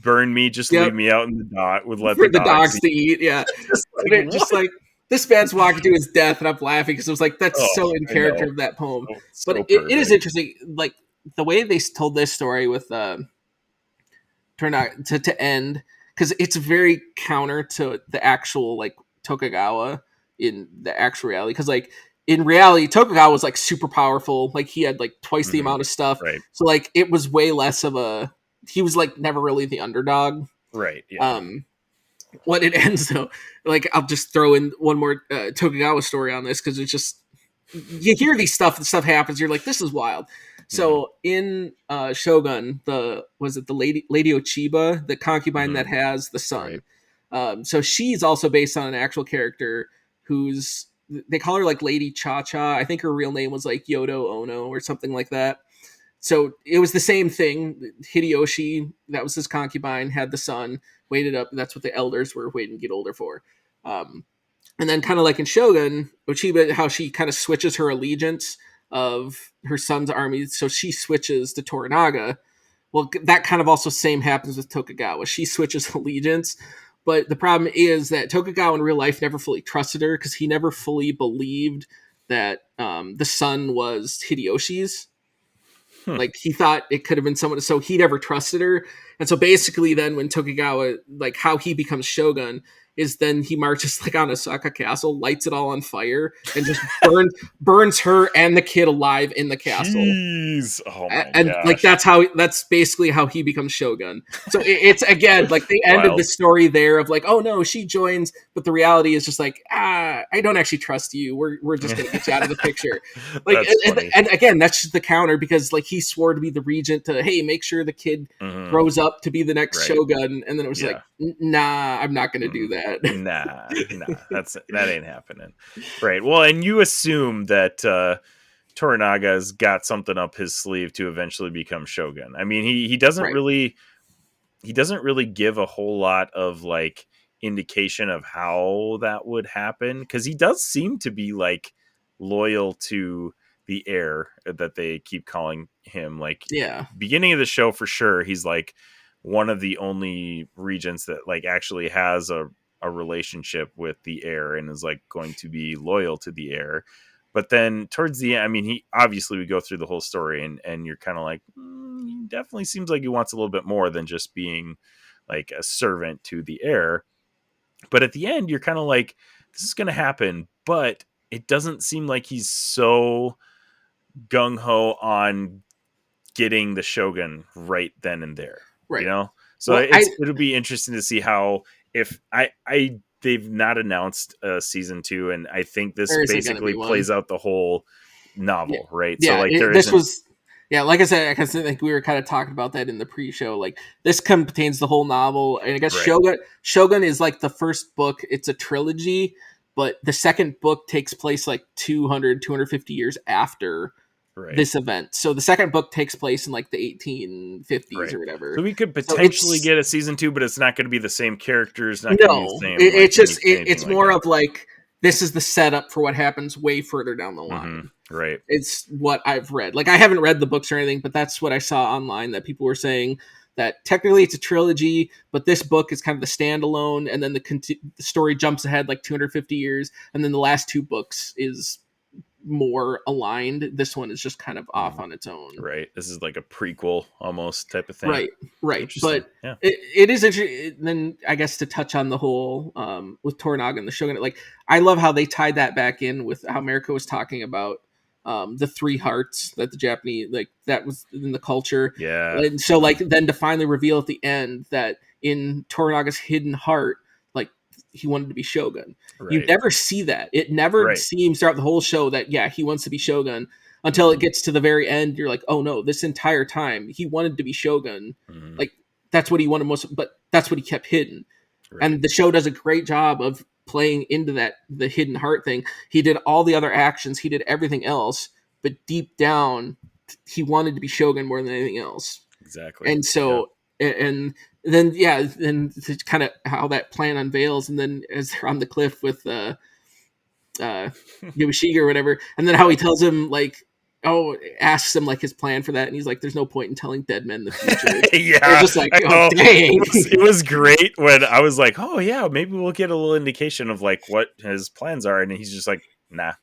burn me. Just leave me out in the dot. Let the dogs to eat. Yeah. just like this man's walking to his death, and I'm laughing because it was like that's so in character of that poem. So but it is interesting, like the way they told this story with turn out to end. Because it's very counter to the actual like Tokugawa in the actual reality. Because like in reality, Tokugawa was like super powerful. Like he had like twice the amount of stuff. Right. So like it was way less of he was like never really the underdog. Right. Yeah. When it ends though, like I'll just throw in one more Tokugawa story on this because it's just you hear the stuff happens. You're like, this is wild. So in Shogun, was it the Lady Ochiba, the concubine that has the son? Right. So she's also based on an actual character who's they call her like Lady Cha-Cha. I think her real name was like Yodo Ono or something like that. So it was the same thing. Hideyoshi, that was his concubine, had the son, waited up. That's what the elders were waiting to get older for. And then kind of like in Shogun, Ochiba, how she kind of switches her allegiance of her son's army, so she switches to Toranaga. Well, that kind of also same happens with Tokugawa. She switches allegiance, but the problem is that Tokugawa in real life never fully trusted her because he never fully believed that the son was Hideyoshi's. Like he thought it could have been someone, so he never trusted her. And so basically then when Tokugawa, like how he becomes Shogun is then he marches like on Osaka Castle, lights it all on fire, and just burns her and the kid alive in the castle. Jeez. Oh my And like gosh. that's basically how he becomes Shogun. So it's again like the end of Wild. the story there of like, oh no, she joins, but the reality is just like, I don't actually trust you. We're just gonna get you out of the picture. Like, That's funny. and again, that's just the counter, because like he swore to be the regent to, hey, make sure the kid grows up to be the next Right. Shogun, and then it was Yeah. like, nah, I'm not gonna do that. Nah, that ain't happening. Right. Well, and you assume that Toranaga's got something up his sleeve to eventually become Shogun. I mean, he doesn't Right. really give a whole lot of like indication of how that would happen, because he does seem to be like loyal to the heir that they keep calling him. Like, Yeah. beginning of the show for sure, he's like one of the only regents that like actually has a relationship with the heir and is like going to be loyal to the heir. But then towards the end, I mean, he obviously, we go through the whole story and you're kind of like, he definitely seems like he wants a little bit more than just being like a servant to the heir. But at the end, you're kind of like, this is going to happen, but it doesn't seem like he's so gung-ho on getting the Shogun right then and there. Right. You know? So Well, it'll be interesting to see how, if they've not announced season 2, and I think this There isn't gonna basically be one. plays out the whole novel, right? Yeah, so like like I said, I think we were kind of talking about that in the pre-show. Like, this contains the whole novel, and I guess Right. Shogun is like the first book. It's a trilogy, but the second book takes place like 250 years after right. this event. So the second book takes place in like the 1850s Right. or whatever. So we could So potentially it's- get a season 2, but it's not going to be the same characters. Not going to be No, the same. it's just anything it's like more that. of like, this is the setup for what happens way further down the line. Right. It's what I've read. Like, I haven't read the books or anything, but that's what I saw online, that people were saying that technically it's a trilogy, but this book is kind of the standalone, and then the story jumps ahead like 250 years, and then the last two books is more aligned. This one is just kind of off on its own. Right. This is like a prequel almost type of thing. Right. Interesting. But Yeah. it is interesting. Then I guess to touch on the whole with Toranaga and the Shogun, like, I love how they tied that back in with how America was talking about the three hearts that the Japanese, like, that was in the culture. Yeah. And so like then to finally reveal at the end that in Toranaga's hidden heart, like, he wanted to be Shogun. Right. You never see that. It never Right. seems throughout the whole show that, yeah, he wants to be Shogun, until it gets to the very end. You're like, oh no, this entire time he wanted to be Shogun. Like, that's what he wanted most, but that's what he kept hidden. Right. And the show does a great job of playing into that, the hidden heart thing. He did all the other actions, he did everything else, but deep down he wanted to be Shogun more than anything else. Exactly. And so and then kind of how that plan unveils, and then as they're on the cliff with Yoshiga or whatever, and then how he tells him, like, asks him like his plan for that, and he's like, there's no point in telling dead men the future. Yeah. It's just like, I know. dang. It was great when I was like, oh yeah, maybe we'll get a little indication of like what his plans are, and he's just like, nah.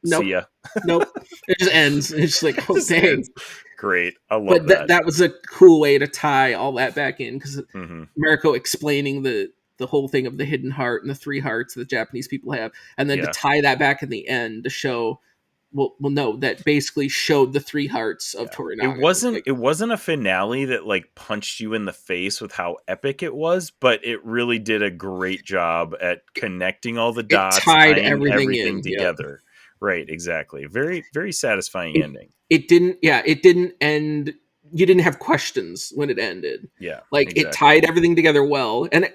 Nope. See ya. Nope. It just ends. It's just like, oh, Just dang. ends. Great. I love But that. that was a cool way to tie all that back in, because Mhm. Mariko explaining the whole thing of the hidden heart and the three hearts that Japanese people have, and then to Yeah. tie that back in the end to show, well, no, that basically showed the three hearts of Toranaga. It wasn't a finale that like punched you in the face with how epic it was, but it really did a great job at connecting all the dots, tied tying everything in, together. Right, exactly. Very, very satisfying ending. It didn't end. You didn't have questions when it ended. Yeah, like exactly. It tied everything together well, and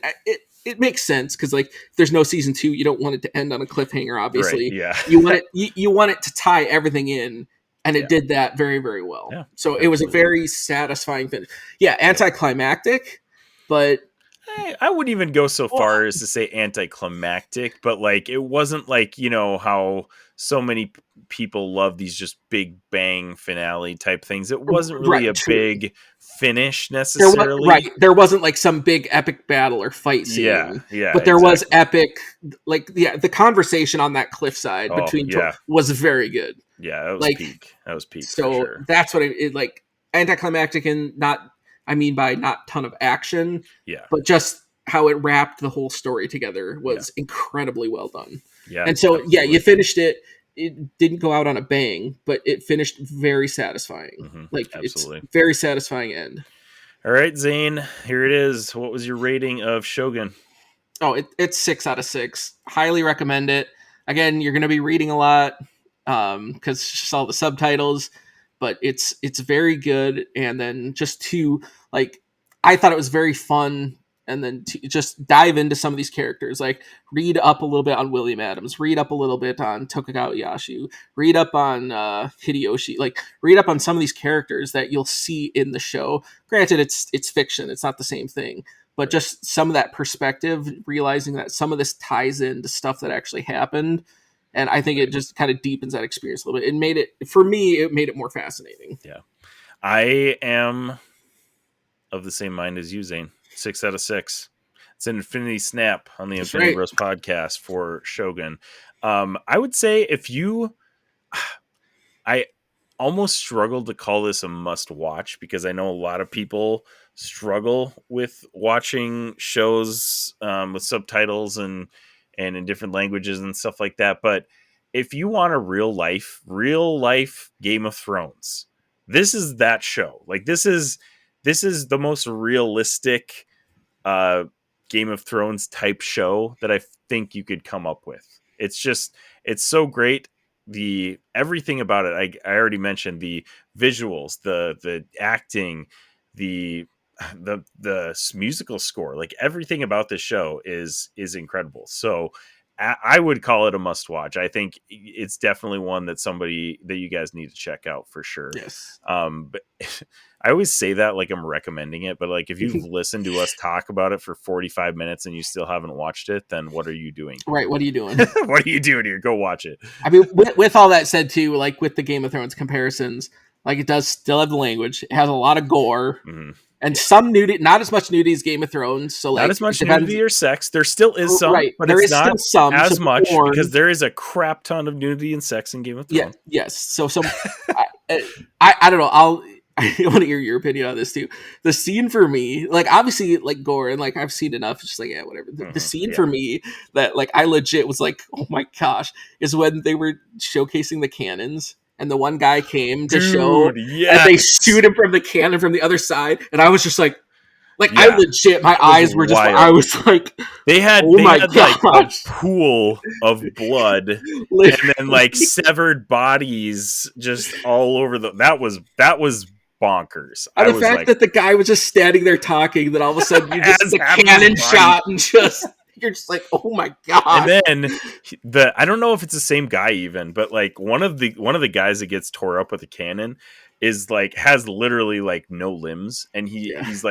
it makes sense, because like if there's no season 2, you don't want it to end on a cliffhanger. Obviously, Right, yeah. you want it to tie everything in, and it did that very, very well. Yeah, so it was a very satisfying finish. Yeah, anticlimactic, but I wouldn't even go so far as to say anticlimactic, but like it wasn't like, you know, how so many people love these just big bang finale type things. It wasn't really a big finish necessarily. There wasn't like some big epic battle or fight scene. Yeah. But there was epic, like, the conversation on that cliffside between was very good. Yeah, that was like, peak. That was peak. So for sure. that's what it like, anticlimactic, and not, I mean by not ton of action. Yeah. But just how it wrapped the whole story together was incredibly well done. Yeah. And so, absolutely. you finished it. It didn't go out on a bang, but it finished very satisfying. Absolutely. It's very satisfying end. All right, Zane, here it is. What was your rating of Shogun? Oh, it's 6 out of 6. Highly recommend it. Again, you're going to be reading a lot because just all the subtitles, but it's very good. And then just to I thought it was very fun. And then to just dive into some of these characters, like read up a little bit on William Adams, read up a little bit on Tokugawa Yashu, read up on Hideyoshi, read up on some of these characters that you'll see in the show. Granted, it's fiction; it's not the same thing, but just some of that perspective, realizing that some of this ties into stuff that actually happened, and I think it just kind of deepens that experience a little bit. It made it more fascinating. Yeah, I am of the same mind as you, Zane. 6 out of 6. It's an Infinity Snap on the Infinity Bros podcast for Shogun. I would say I almost struggled to call this a must watch because I know a lot of people struggle with watching shows with subtitles and in different languages and stuff like that. But if you want a real life Game of Thrones, this is that show. This is the most realistic Game of Thrones type show that I think you could come up with. It's so great. Everything about it, I already mentioned the visuals, the acting, the musical score, everything about this show is incredible. So I would call it a must watch. I think it's definitely one that you guys need to check out for sure. Yes. But I always say that like I'm recommending it, but if you've listened to us talk about it for 45 minutes and you still haven't watched it, then what are you doing? Right. What are you doing? What are you doing here? Go watch it. I mean, with all that said too, with the Game of Thrones comparisons, it does still have the language. It has a lot of gore. Mm-hmm. And some nudity, not as much nudity as Game of Thrones. So not as much nudity or sex. There still is some, but there it's not some, as much because there is a crap ton of nudity and sex in Game of Thrones. Yes. So I don't know. I want to hear your opinion on this too. The scene for me, obviously gore and I've seen enough. It's just whatever. The scene for me that I legit was oh my gosh, is when they were showcasing the cannons. And the one guy came to show, and they shoot him from the cannon from the other side, and I was just I legit, my eyes were just, wild. I was they had a pool of blood, and then severed bodies just all over that was bonkers. And the fact that the guy was just standing there talking, that all of a sudden you just the cannon shot and just. You're just oh my god! And then I don't know if it's the same guy even, but one of the guys that gets tore up with a cannon is has literally no limbs, and he's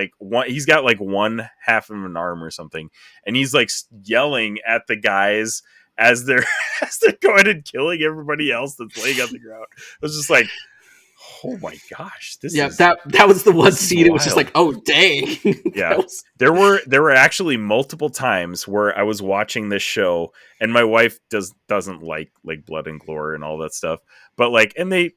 he's got one half of an arm or something, and he's yelling at the guys as they're going and killing everybody else that's laying on the ground. It was just oh my gosh, that was the one scene. It was just oh dang. Yeah. There were actually multiple times where I was watching this show, and my wife doesn't like blood and gore and all that stuff. But and they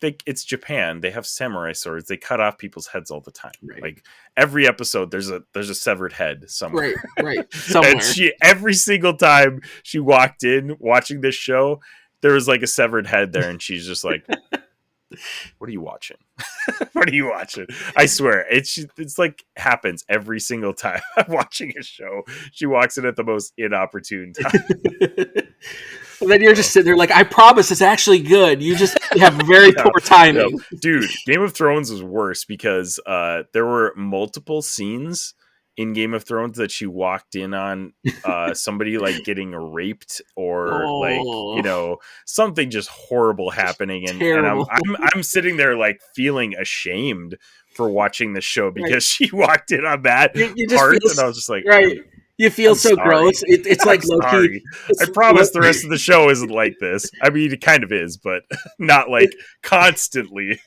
it's Japan. They have samurai swords. They cut off people's heads all the time. Right. Every episode there's a severed head somewhere. Right. Somewhere. And every single time she walked in watching this show, there was a severed head there, and she's just what are you watching? What are you watching? I swear, it's happens every single time I'm watching a show. She walks in at the most inopportune time. And then you're just sitting there I promise it's actually good. You just have very poor timing. No. Dude, Game of Thrones was worse because there were multiple scenes in Game of Thrones that she walked in on somebody getting raped or something just horrible happening, and I'm sitting there feeling ashamed for watching the show because she walked in on that part, and I was just right. You feel so gross. It's low-key. I promise the rest of the show isn't like this. I mean, it kind of is, but not constantly.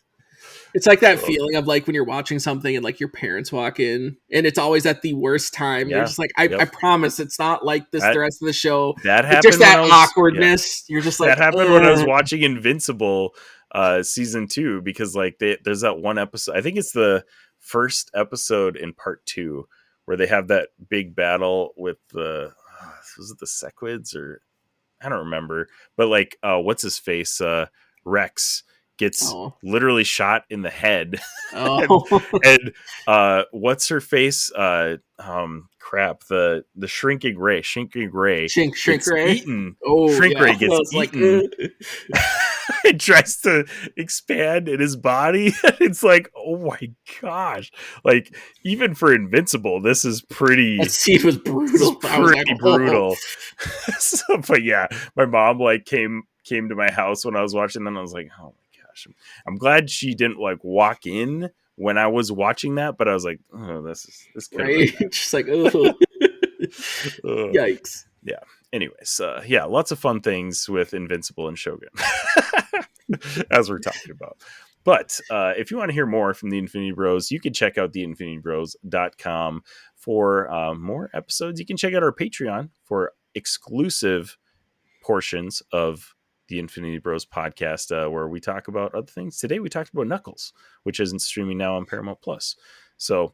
It's that feeling of when you're watching something and your parents walk in, and it's always at the worst time. Yeah. You're just I promise it's not like this the rest of the show. That happened. Just that awkwardness. Yeah. You're just that happened when I was watching Invincible season 2 because there's that one episode. I think it's the first episode in part 2 where they have that big battle with the was it the Sequids or I don't remember, but like what's his face Rex gets literally shot in the head. and what's her face crap, the shrinking ray Shrink gets Ray eaten. Shrink Ray gets eaten. It tries to expand in his body. It's like, oh my gosh, like even for Invincible this is pretty, that scene was brutal. Pretty brutal. So, but yeah, my mom like came to my house when I was watching them. I was like, oh my gosh, I'm glad she didn't like walk in when I was watching that, but I was like, oh, this right. Just like, oh. Yikes. Yeah. Anyways, yeah, lots of fun things with Invincible and Shogun, as we're talking about. But if you want to hear more from the Infinity Bros, you can check out theinfinitybros.com for more episodes. You can check out our Patreon for exclusive portions of the Infinity Bros podcast, where we talk about other things. Today we talked about Knuckles, which isn't streaming now on Paramount Plus. So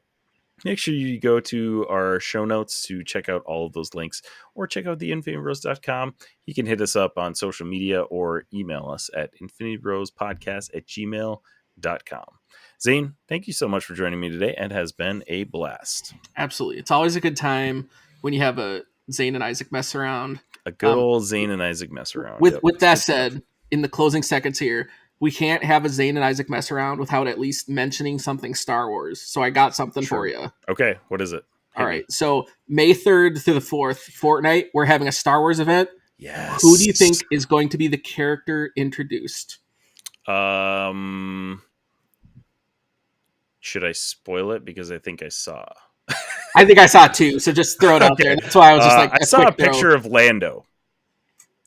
make sure you go to our show notes to check out all of those links, or check out theinfinitybros.com. You can hit us up on social media or email us at infinitybrospodcast@gmail.com. Zayne, thank you so much for joining me today. It has been a blast. Absolutely. It's always a good time when you have a Zayne and Isaac mess around. A good old Zayne and Isaac mess around. With that said, in the closing seconds here, we can't have a Zayne and Isaac mess around without at least mentioning something Star Wars. So I got something for you. Okay, what is it? All right. So May 3rd through the 4th, Fortnite, we're having a Star Wars event. Yes. Who do you think is going to be the character introduced? Should I spoil it? Because I think I saw. I think I saw it too. So just throw it out there. That's why I was just like, I saw a picture of Lando.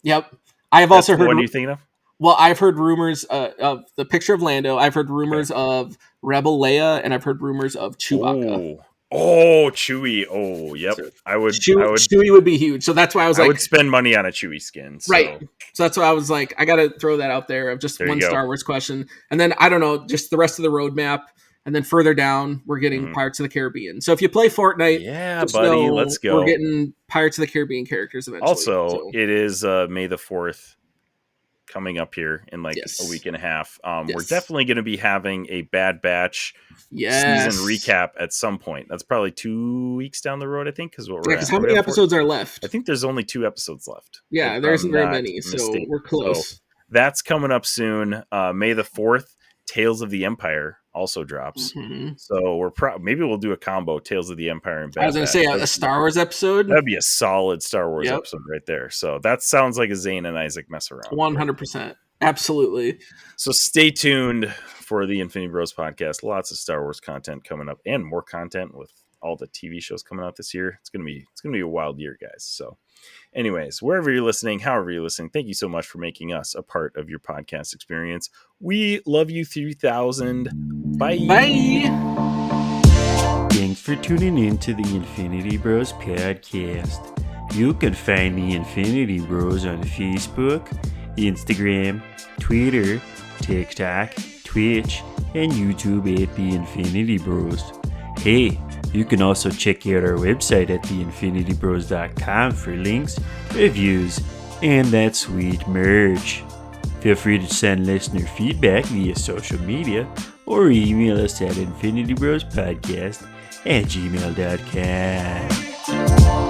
Yep. I have also heard. What are you thinking of? Well, I've heard rumors of the picture of Lando. I've heard rumors of Rebel Leia, and I've heard rumors of Chewbacca. Oh, Chewie. Oh, yep. So Chewie would be huge. So that's why I was like, I would spend money on a Chewie skin. So. Right. So that's why I was like, I got to throw that out there of just one Star Wars question. And then, I don't know, just the rest of the roadmap. And then further down, we're getting Pirates of the Caribbean. So if you play Fortnite, buddy, let's go. We're getting Pirates of the Caribbean characters eventually. Also, it is May the 4th. Coming up here in like a week and a half. We're definitely going to be having a Bad Batch season recap at some point. That's probably 2 weeks down the road, I think. Because how many episodes are left? I think there's only 2 episodes left. Yeah, there isn't very many, so we're close. So that's coming up soon. May the 4th, Tales of the Empire also drops. Mm-hmm. So we're maybe we'll do a combo, Tales of the Empire and Bad Batch. I was going to say a Star Wars episode. That'd be a solid Star Wars episode right there. So that sounds like a Zayne and Isaac mess around. 100%. Absolutely. So stay tuned for the Infinity Bros podcast. Lots of Star Wars content coming up, and more content with all the TV shows coming out this year. It's gonna be a wild year, guys. So anyways, wherever you're listening, however you're listening, thank you so much for making us a part of your podcast experience. We love you 3000. Bye. Thanks for tuning in to the Infinity Bros podcast. You can find the Infinity Bros on Facebook, Instagram, Twitter, TikTok, Twitch, and YouTube at the Infinity Bros. Hey, you can also check out our website at theinfinitybros.com for links, reviews, and that sweet merch. Feel free to send listener feedback via social media or email us at infinitybrospodcast@gmail.com.